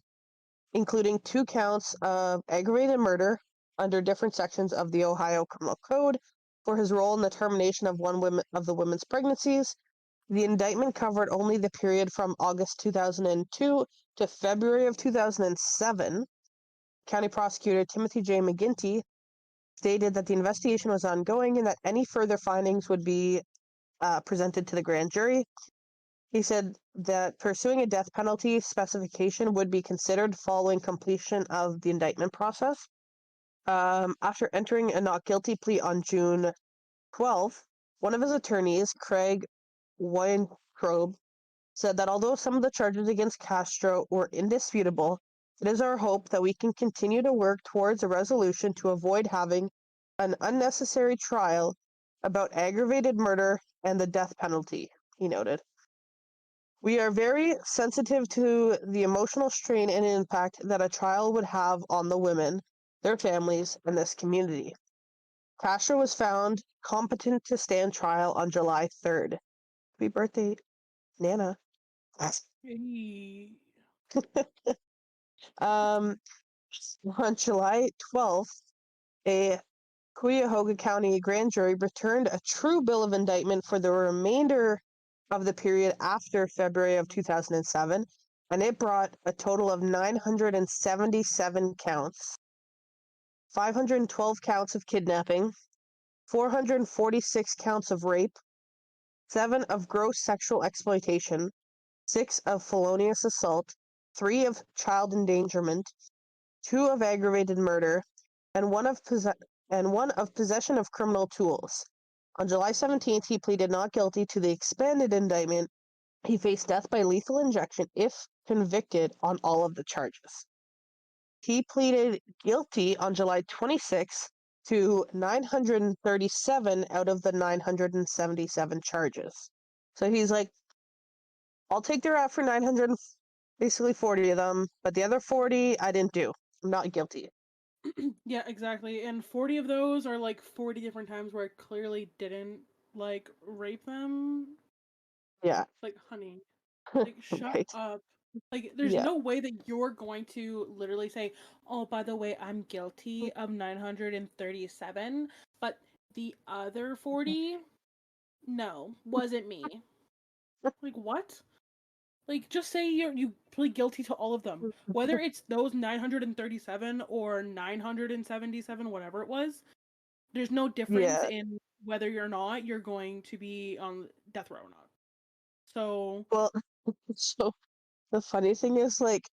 including 2 counts of aggravated murder under different sections of the Ohio Criminal Code for his role in the termination of the women's pregnancies. The indictment covered only the period from August 2002 to February of 2007. County Prosecutor Timothy J. McGinty stated that the investigation was ongoing and that any further findings would be presented to the grand jury. He said that pursuing a death penalty specification would be considered following completion of the indictment process. After entering a not guilty plea on June 12th, one of his attorneys, Craig Weintraub, said that although some of the charges against Castro were indisputable, it is our hope that we can continue to work towards a resolution to avoid having an unnecessary trial about aggravated murder and the death penalty, he noted. We are very sensitive to the emotional strain and impact that a trial would have on the women, their families, and this community. Castro was found competent to stand trial on July 3rd. Happy birthday, Nana. Hey. Um, on July 12th, a Cuyahoga County grand jury returned a true bill of indictment for the remainder of the period after February of 2007, and it brought a total of 977 counts, 512 counts of kidnapping, 446 counts of rape, 7 of gross sexual exploitation, 6 of felonious assault, 3 of child endangerment, 2 of aggravated murder, and one of possession of criminal tools. On July 17th, he pleaded not guilty to the expanded indictment. He faced death by lethal injection if convicted on all of the charges. He pleaded guilty on July 26th to 937 out of the 977 charges. So he's like, I'll take their rap for 900, basically 40 of them, but the other 40 I didn't do. I'm not guilty. Yeah, exactly. And 40 of those are like 40 different times where I clearly didn't like rape them. Yeah. Like, honey, like shut Right. up. Like, there's Yeah. no way that you're going to literally say, "Oh, by the way, I'm guilty of 937, but the other 40, no, wasn't me." Like, what? Like, just say you plead guilty to all of them. Whether it's those 937 or 977, whatever it was, there's no difference Yeah. in whether you're not you're going to be on death row or not. So, Well, so the funny thing is, like,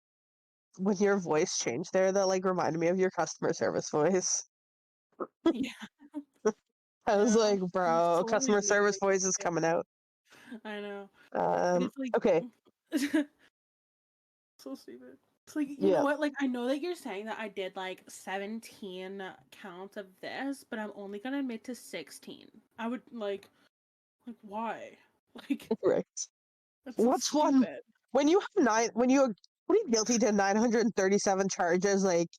when your voice changed there, that like reminded me of your customer service voice. yeah, I I was know. like, I'm bro, slowly customer service losing voice is it. coming out. I know. But it's like Okay. so stupid. It's like, you know Yeah. what? Like, I know that you're saying that I did like 17 counts of this, but I'm only gonna admit to 16. I would like why? Like, Right. that's so What's one stupid. when you have when you plead guilty to 937 charges, like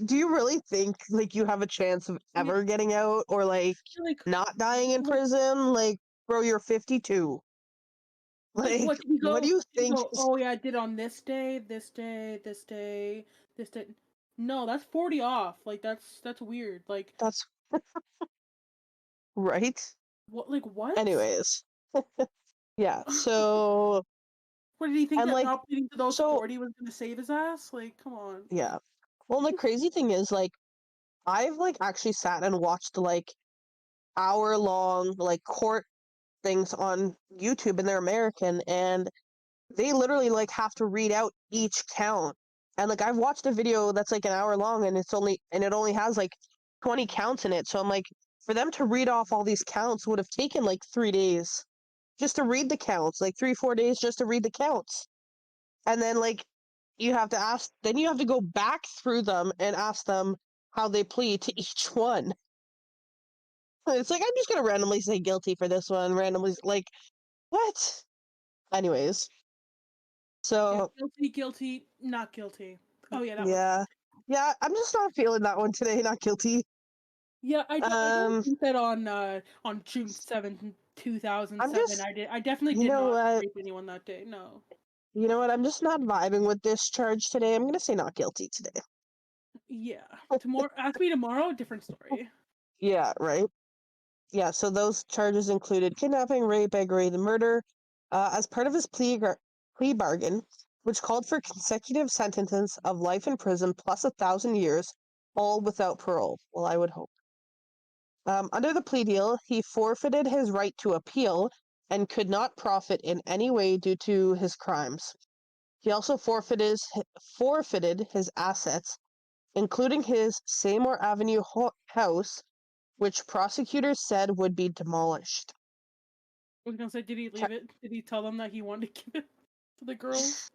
do you really think like you have a chance of Yeah, ever getting out or like like, not dying in like, prison? Like, bro, you're 52. like, Like, what did you what do go? you Did you think go? Oh yeah, I did on this day, this day, this day, this day. No, that's 40 off. Like that's weird. Like that's right? what? Like what? Anyways, yeah. So, What did he think and that like not pleading to those so 40 was gonna save his ass? Like, come on. yeah. Well, the crazy thing is like I've like actually sat and watched like hour-long like court things on YouTube and they're American and they literally like have to read out each count. And like I've watched a video that's like an hour long and it only has like 20 counts in it. So I'm like, for them to read off all these counts would have taken like 3 days just to read the counts, like 3, 4 days just to read the counts. And then like you have to go back through them and ask them how they plead to each one. It's like I'm just gonna randomly say guilty for this one, randomly like what? Anyways, Yeah, so guilty, guilty, not guilty. Oh yeah, that one's yeah. guilty. Yeah, I'm just not feeling that one today, not guilty. Yeah, I don't Um, think that on June 7th, I'm 2007 just I definitely you did know not what? rape anyone that day. No. You know what? I'm just not vibing with this charge today. I'm gonna say not guilty today. Yeah. Tomorrow ask me tomorrow, different story. Yeah, right? Yeah, so those charges included kidnapping, rape, aggravated murder, as part of his plea bargain, which called for consecutive sentences of life in prison plus 1,000 years, all without parole. Well, I would hope. Under the plea deal, he forfeited his right to appeal and could not profit in any way due to his crimes. He also forfeited his assets, including his Seymour Avenue house, which prosecutors said would be demolished. I was gonna say, did he Ca- leave it? Did he tell them that he wanted to give it to the girls?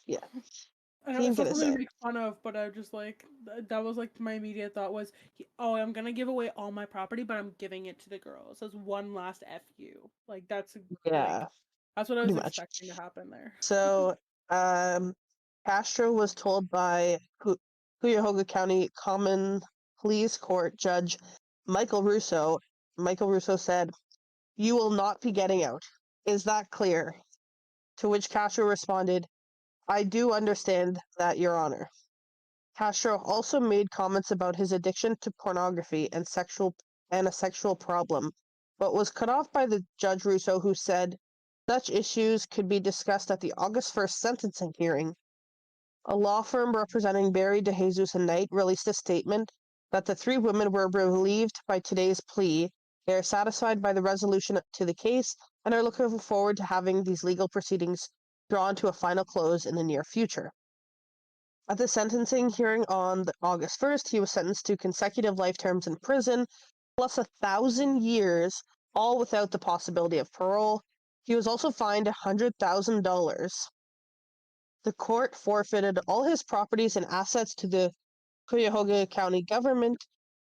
yeah, I know he it's didn't not get his something to ass. make fun of, but I just like that was like my immediate thought was, oh, I'm gonna give away all my property, but I'm giving it to the girls as one last fu. Like like Yeah, that's what I pretty was much. expecting to happen there. So, um, Castro was told by Cuyahoga County Common Pleas Court Judge Michael Russo. Michael Russo said, "You will not be getting out. Is that clear?" to which Castro responded, "I do understand that, Your Honor." Castro also made comments about his addiction to pornography and a sexual problem, but was cut off by the Judge Russo, who said such issues could be discussed at the August 1st sentencing hearing. A law firm representing Barry DeJesus and Knight released a statement that the three women were relieved by today's plea. They are satisfied by the resolution to the case and are looking forward to having these legal proceedings drawn to a final close in the near future. At the sentencing hearing on August 1st, he was sentenced to consecutive life terms in prison, plus 1,000 years, all without the possibility of parole. He was also fined $100,000. The court forfeited all his properties and assets to the Cuyahoga County government.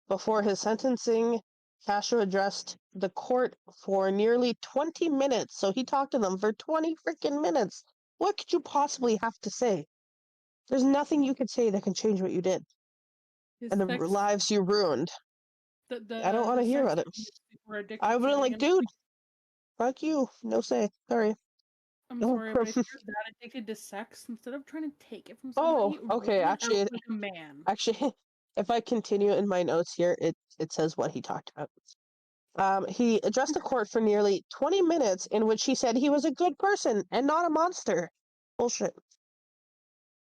Before his sentencing, Castro addressed the court for nearly 20 minutes. So he talked to them for 20 freaking minutes. What could you possibly have to say? There's nothing you could say that can change what you did and the lives you ruined. I don't want to hear about it. I would have like, dude, fuck you. No say. Sorry. I'm sorry, but if you're that addicted to sex, instead of trying to take it from somebody, okay. Actually, like a man. Actually, if I continue in my notes here, it says what he talked about. He addressed the court for nearly 20 minutes, in which he said he was a good person and not a monster. Bullshit.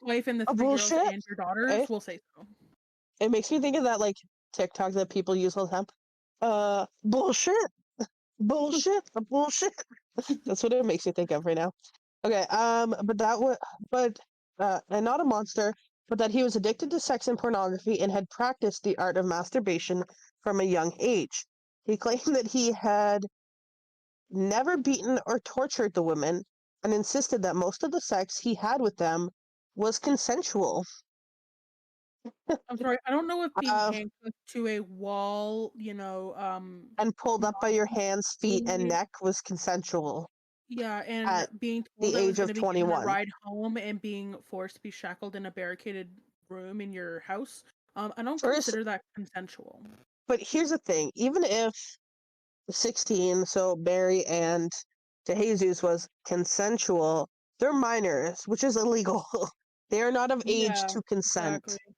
Wife and the three girls and your daughters will say so. It makes me think of that like TikTok that people use all the time. Bullshit. Bullshit. Bullshit. That's what it makes me think of right now. Okay, and not a monster, but that he was addicted to sex and pornography and had practiced the art of masturbation from a young age. He claimed that he had never beaten or tortured the women and insisted that most of the sex he had with them was consensual. I'm sorry, I don't know if being handcuffed to a wall, and pulled up by your hands, feet, and neck was consensual. Yeah, and being told the age of 21, a ride home and being forced to be shackled in a barricaded room in your house, I don't consider that consensual. But here's the thing: even if 16, so Barry and DeJesus was consensual, they're minors, which is illegal. They are not of age to consent. Exactly.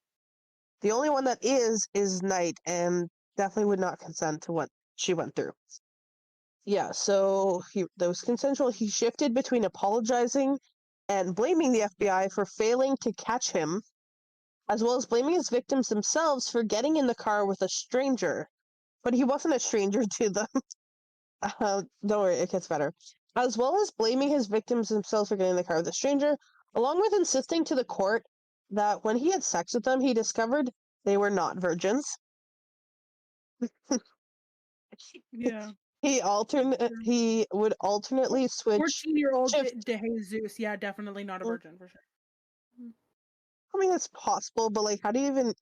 The only one that is Knight, and definitely would not consent to what she went through. Yeah, so that was consensual. He shifted between apologizing and blaming the FBI for failing to catch him, as well as blaming his victims themselves for getting in the car with a stranger. But he wasn't a stranger to them. Don't worry, it gets better. As well as blaming his victims themselves for getting in the car with a stranger, along with insisting to the court that when he had sex with them, he discovered they were not virgins. Yeah. He would alternately switch. 14-year-old DeJesus, yeah, definitely not a virgin for sure. I mean, it's possible, but like,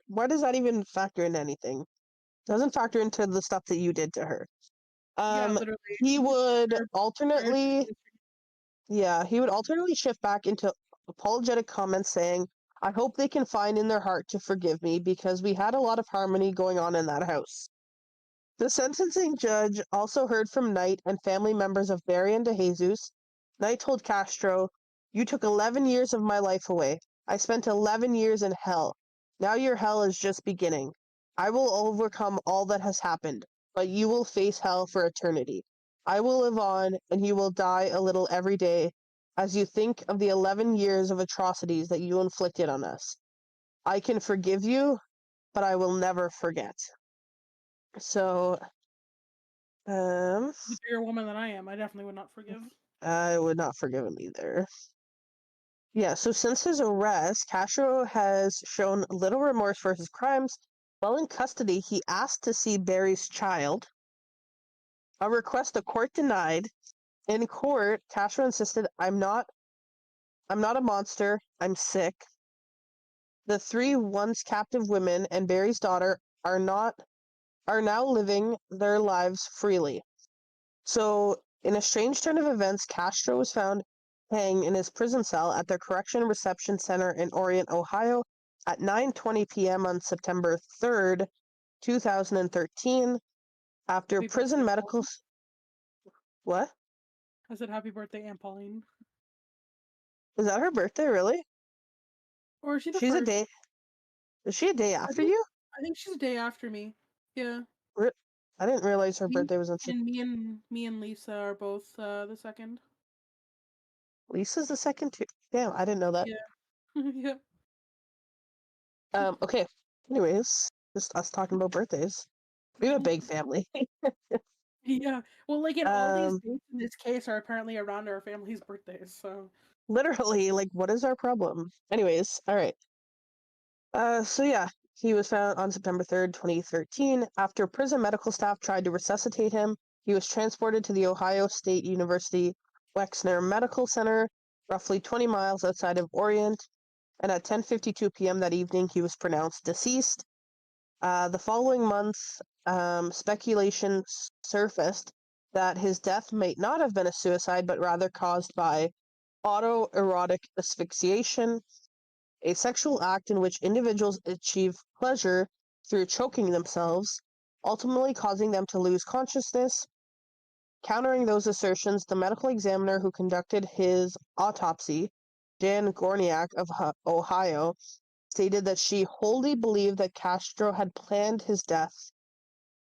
why does that even factor in anything? It doesn't factor into the stuff that you did to her. Yeah, literally. He would alternately shift back into apologetic comments saying, "I hope they can find in their heart to forgive me because we had a lot of harmony going on in that house." The sentencing judge also heard from Knight and family members of Barry and DeJesus. Knight told Castro, "You took 11 years of my life away. I spent 11 years in hell. Now your hell is just beginning. I will overcome all that has happened, but you will face hell for eternity. I will live on, and you will die a little every day as you think of the 11 years of atrocities that you inflicted on us. I can forgive you, but I will never forget." So, a bigger woman than I am, I definitely would not forgive. I would not forgive him either. Yeah, so since his arrest, Castro has shown little remorse for his crimes. While in custody, he asked to see Barry's child, a request the court denied. In court, Castro insisted, I'm not a monster, I'm sick. The three once captive women and Barry's daughter are now living their lives freely. So, in a strange turn of events, Castro was found hanging in his prison cell at the Correction Reception Center in Orient, Ohio, at 9:20 p.m. on September 3rd, 2013, after prison medical. What? I said happy birthday, Aunt Pauline. Is that her birthday, really? Or is she the She's a first? day. Is she a day I after think you? I think she's a day after me. Yeah. Re- I didn't realize her Me birthday was in and me and Lisa are both the second. Lisa's the second too. Damn, I didn't know that. Yeah. Yeah. Okay. Anyways, just us talking about birthdays. We have a big family. Yeah. Well, like, and all these Um, dates in this case are apparently around our family's birthdays, so. literally, like, what is our problem? Anyways, all right. So yeah, he was found on September 3rd, 2013. After prison medical staff tried to resuscitate him, he was transported to the Ohio State University Wexner Medical Center, roughly 20 miles outside of Orient, and at 10:52 p.m. that evening, he was pronounced deceased. The following month, speculation surfaced that his death might not have been a suicide, but rather caused by autoerotic asphyxiation, a sexual act in which individuals achieve pleasure through choking themselves, ultimately causing them to lose consciousness. Countering those assertions, the medical examiner who conducted his autopsy, Jan Gorniak of Ohio, stated that she wholly believed that Castro had planned his death.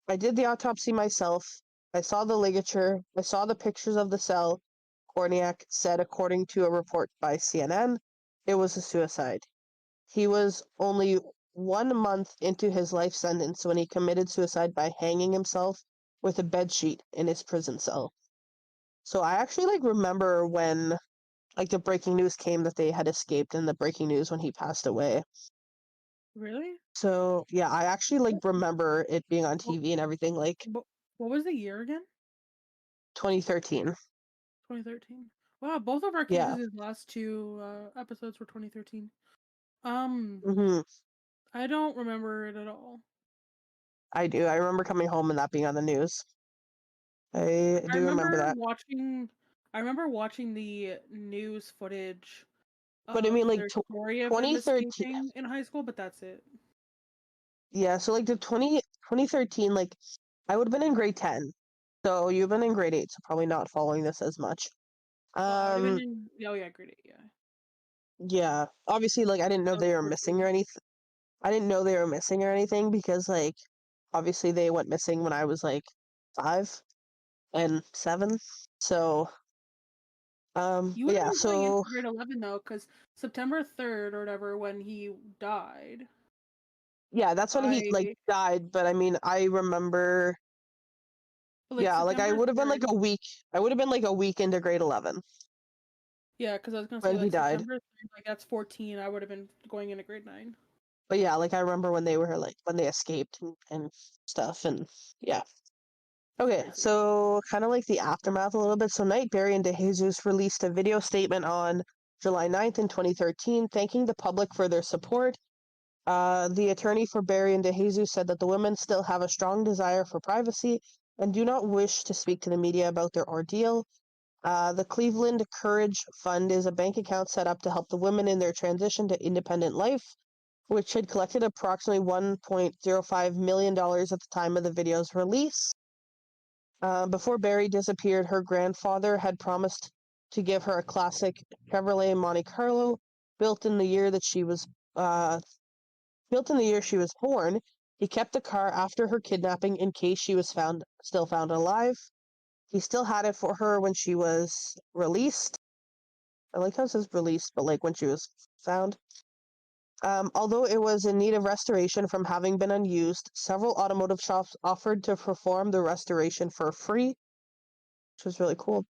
I did the autopsy myself. I saw the ligature. I saw the pictures of the cell, Gorniak said, according to a report by CNN. It was a suicide. He was only 1 month into his life sentence when he committed suicide by hanging himself with a bedsheet in his prison cell. So I actually remember when the breaking news came that they had escaped and the breaking news when he passed away. Really? So yeah, I actually remember it being on What, TV and everything what was the year again? 2013. 2013. Wow, both of our Yeah. cases, these last two episodes were 2013. Um, hmm I don't remember it at all. I do. I remember coming home and that being on the news. I I do remember remember that. watching I remember watching the news footage But I mean of their story of them 2013. escaping in high school, but that's it. Yeah, so the 2013, I would have been in grade 10. So you've been in grade 8, so probably not following this as much. I would have been Um, in, oh yeah, grade 8, yeah. yeah. Obviously, I didn't know I was they were missing 14. or anything. I didn't know they were missing or anything because obviously they went missing when I was 5 and 7. So, You but would have yeah, been going into so grade 11 though, because September 3rd or whatever, when he died, yeah, that's when he I, died, but I mean, I remember, like yeah, I September would have been 3rd, a week. I would have been a week into grade 11 yeah, because I was gonna say when he like died. September 3rd, like that's 14, I would have been going into grade 9. But yeah, I remember when they were when they escaped and stuff, and yeah. It's Okay, crazy. so kind of the aftermath a little bit. So Knight, Barry, and DeJesus released a video statement on July 9th in 2013, thanking the public for their support. The attorney for Barry and DeJesus said that the women still have a strong desire for privacy and do not wish to speak to the media about their ordeal. The Cleveland Courage Fund is a bank account set up to help the women in their transition to independent life, which had collected approximately $1.05 million at the time of the video's release. Before Barry disappeared, her grandfather had promised to give her a classic Chevrolet Monte Carlo, built in the year that she was uh, built in the year she was born. He kept the car after her kidnapping in case she was still found alive. He still had it for her when she was released. I like how it says released, but when she was found. Although it was in need of restoration from having been unused, several automotive shops offered to perform the restoration for free, which was really cool.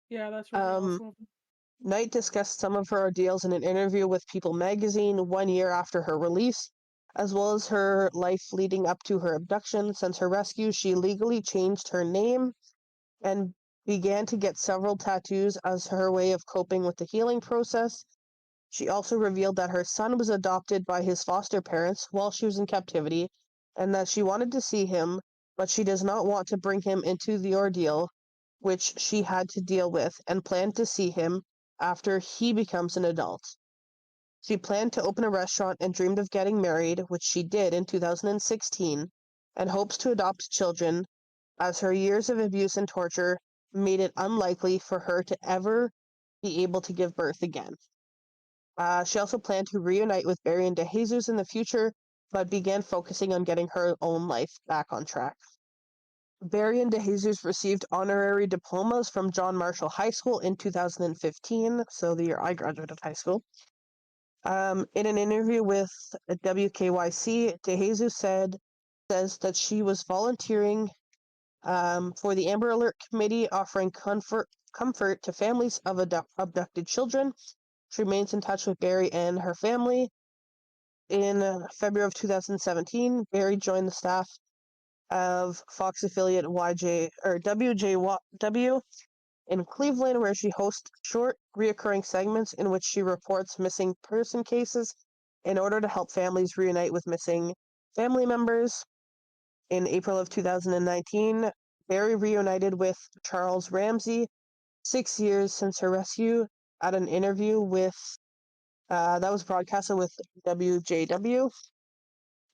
Yeah, that's really Um, awesome. Knight discussed some of her ordeals in an interview with People magazine 1 year after her release, as well as her life leading up to her abduction. Since her rescue, she legally changed her name and began to get several tattoos as her way of coping with the healing process. She also revealed that her son was adopted by his foster parents while she was in captivity, and that she wanted to see him, but she does not want to bring him into the ordeal which she had to deal with, and planned to see him after he becomes an adult. She planned to open a restaurant and dreamed of getting married, which she did in 2016, and hopes to adopt children, as her years of abuse and torture made it unlikely for her to ever be able to give birth again. She also planned to reunite with Barry and DeJesus in the future, but began focusing on getting her own life back on track. Barry and DeJesus received honorary diplomas from John Marshall High School in 2015, so the year I graduated high school. In an interview with WKYC, DeJesus says that she was volunteering for the Amber Alert Committee, offering comfort to families of abducted children. She remains in touch with Barry and her family. In February of 2017, Barry joined the staff of Fox affiliate WJW in Cleveland, where she hosts short, reoccurring segments in which she reports missing person cases in order to help families reunite with missing family members. In April of 2019, Barry reunited with Charles Ramsey 6 years since her rescue at an interview with that was broadcasted with WJW.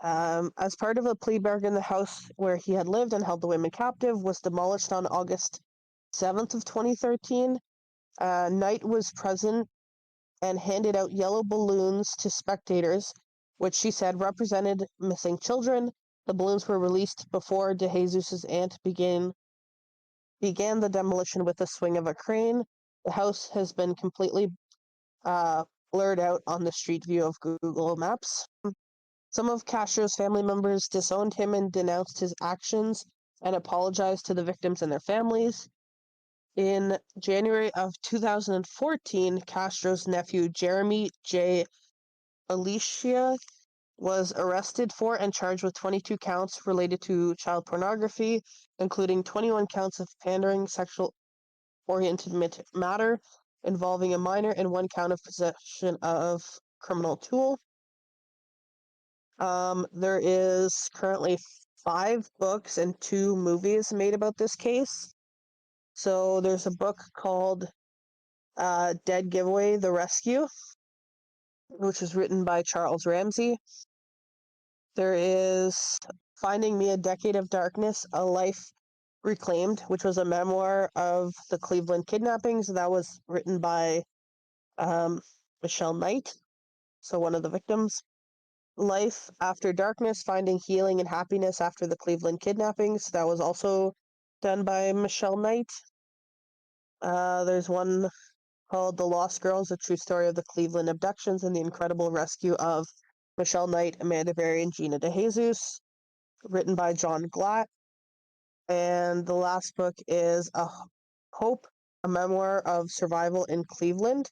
As part of a plea bargain, the house where he had lived and held the women captive was demolished on August 7th of 2013. Knight was present and handed out yellow balloons to spectators, which she said represented missing children. The balloons were released before DeJesus' aunt began the demolition with the swing of a crane. The house has been completely blurred out on the street view of Google Maps. Some of Castro's family members disowned him and denounced his actions and apologized to the victims and their families. In January of 2014, Castro's nephew Jeremy J. Alicia was arrested for and charged with 22 counts related to child pornography, including 21 counts of pandering sexual-oriented matter involving a minor and 1 count of possession of criminal tool. There is currently 5 books and 2 movies made about this case. So there's a book called Dead Giveaway, The Rescue, which is written by Charles Ramsey. There is Finding Me, A Decade of Darkness, A Life Reclaimed, which was a memoir of the Cleveland kidnappings. That was written by Michelle Knight, so one of the victims. Life After Darkness, Finding Healing and Happiness After the Cleveland Kidnappings. That was also done by Michelle Knight. There's one called The Lost Girls, A True Story of the Cleveland Abductions and the Incredible Rescue of Michelle Knight, Amanda Berry, and Gina DeJesus, written by John Glatt. And the last book is Hope, a memoir of survival in Cleveland.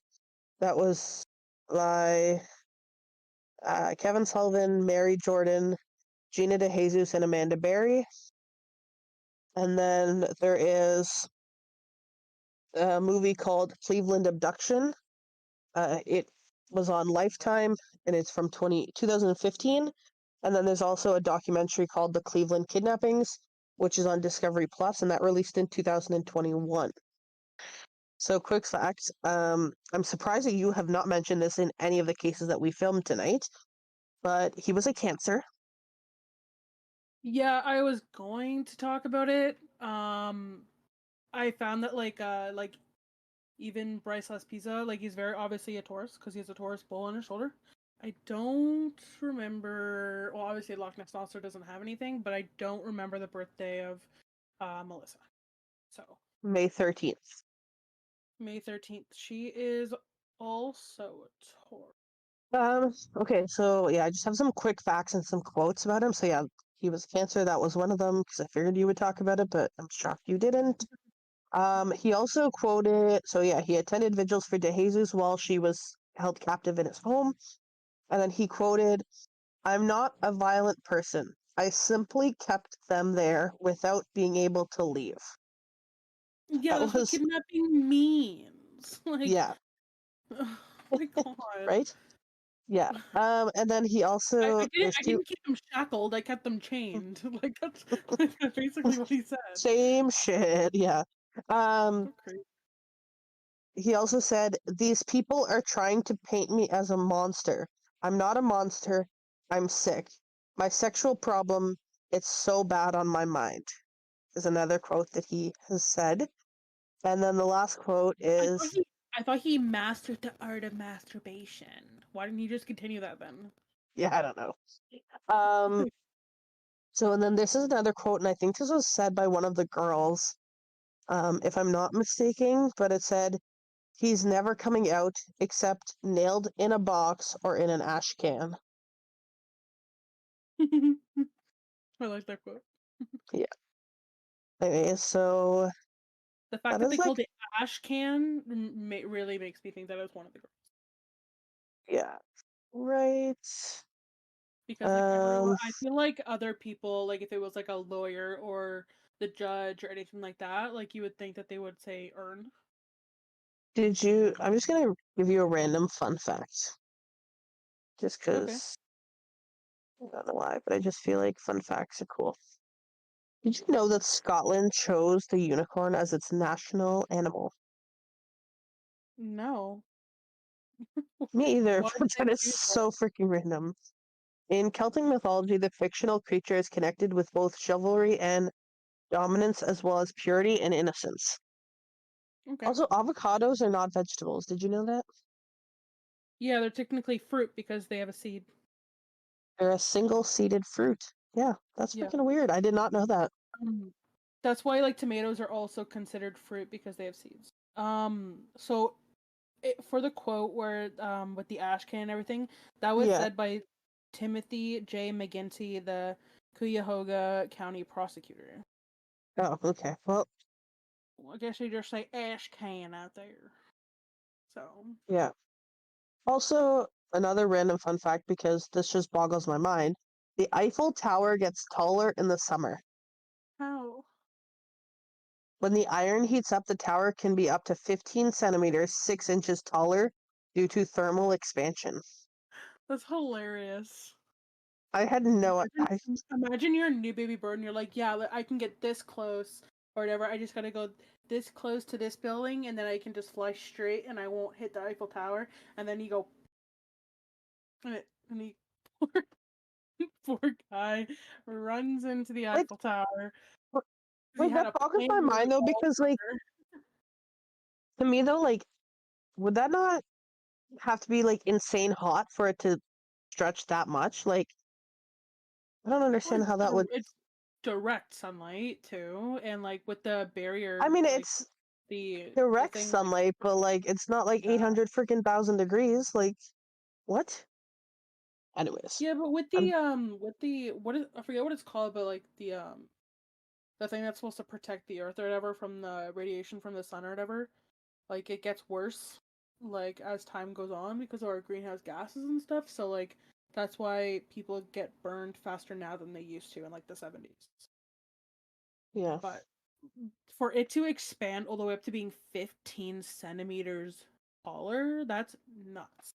That was by Kevin Sullivan, Mary Jordan, Gina DeJesus, and Amanda Berry. And then there is a movie called Cleveland Abduction. It was on Lifetime, and it's from 2015. And then there's also a documentary called The Cleveland Kidnappings, which is on Discovery Plus, and that released in 2021. So, quick fact, I'm surprised that you have not mentioned this in any of the cases that we filmed tonight, but he was a Cancer. Yeah, I was going to talk about it. I found that like even Bryce Laspisa, like he's very obviously a Taurus because he has a Taurus bull on his shoulder. I don't remember. Well, obviously Loch Ness Monster doesn't have anything, but I don't remember the birthday of Melissa. So May 13th. May 13th. She is also a Taurus. Okay, so yeah, I just have some quick facts and some quotes about him. So yeah, he was Cancer. That was one of them because I figured you would talk about it, but I'm shocked you didn't. He also quoted, so yeah, he attended vigils for DeJesus while she was held captive in his home. And then he quoted, "I'm not a violent person. I simply kept them there without being able to leave." Yeah, That that's what was, kidnapping means. Like, yeah, oh my god. right? Yeah. And then he also, there's I two, didn't keep them shackled. I kept them chained. That's basically what he said. same shit, yeah. So crazy. He also said, "These people are trying to paint me as a monster. I'm not a monster. I'm sick. My sexual problem, it's so bad on my mind," is another quote that he has said. And then the last quote I thought is, he I thought he mastered the art of masturbation. Why didn't he just continue that then? Yeah, I don't know. So, and then this is another quote, and I think this was said by one of the girls, if I'm not mistaken, but it said, "He's never coming out except nailed in a box or in an ash can." I like that quote. Yeah. Anyway, so The fact that that they is like, called it ash can really makes me think that it's one of the girls. yeah, right. Because like everyone, Um, I feel like other people, like if it was like a lawyer or the judge or anything like that, like you would think that they would say earn. I'm just gonna give you a random fun fact, just Okay. because I don't know why, but I just feel like fun facts are cool. Did you know that Scotland chose the unicorn as its national animal? No. Me either, Why but did they that is choose so freaking random. In Celtic mythology, the fictional creature is connected with both chivalry and dominance, as well as purity and innocence. it? Okay. Also, avocados are not vegetables. Did you know that? Yeah, they're technically fruit because they have a seed. They're a single-seeded fruit. Yeah, that's Yeah. freaking weird. I did not know that. Um, that's why like tomatoes are also considered fruit because they have seeds. So for the quote where with the ash can and everything, that was Yeah. said by Timothy J. McGinty, the Cuyahoga County prosecutor. Oh, okay. Well, Well, I guess they just say ash can out there. So yeah. Also, another random fun fact because this just boggles my mind. The Eiffel Tower gets taller in the summer. how? When the iron heats up, the tower can be up to 15 centimeters, 6 inches taller due to thermal expansion. That's hilarious. I had no. Imagine you're a new baby bird and you're like, yeah, I can get this close or whatever. I just gotta go this close to this building and then I can just fly straight and I won't hit the Eiffel Tower. And then you go, and he poor, poor guy runs into the Like, Eiffel Tower because he like had that a boggles plain my white mind though, wall. because like to me though, like would that not have to be like insane hot for it to stretch that much? Like, I don't Well, understand how that would. it's direct sunlight too, and like with the I barrier, mean, like it's the direct thing like sunlight, but like it's not like 800 freaking thousand degrees. Like, what? Anyways, yeah, but I'm with the what is I forget what it's called, but like the thing that's supposed to protect the earth or whatever from the radiation from the sun or whatever, like it gets worse like as time goes on because of our greenhouse gases and stuff. So like that's why people get burned faster now than they used to in like the 70s. yeah. But for it to expand all the way up to being 15 centimeters taller, that's nuts.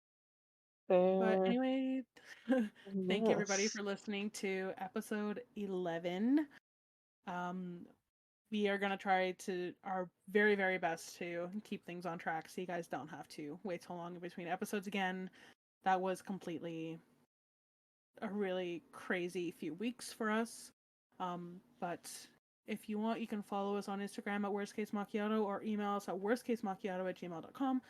But Fair. anyway, thank you everybody Yes. for listening to episode 11. Um, we are gonna try to our very very best to keep things on track so you guys don't have to wait so long in between episodes again. That was completely a really crazy few weeks for us. But if you want, you can follow us on Instagram at worst case macchiato or email us at worstcasemacchiato@gmail.com.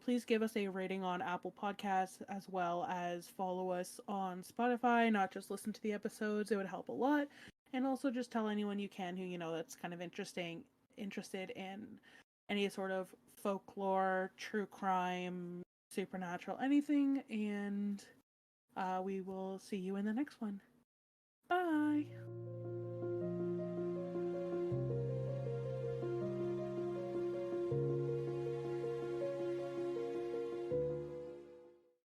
Please give us a rating on Apple Podcasts as well as follow us on Spotify. Not just listen to the episodes; it would help a lot. And also just tell anyone you can who you know that's kind of interested in any sort of folklore, true crime, supernatural, anything. And we will see you in the next one. Bye.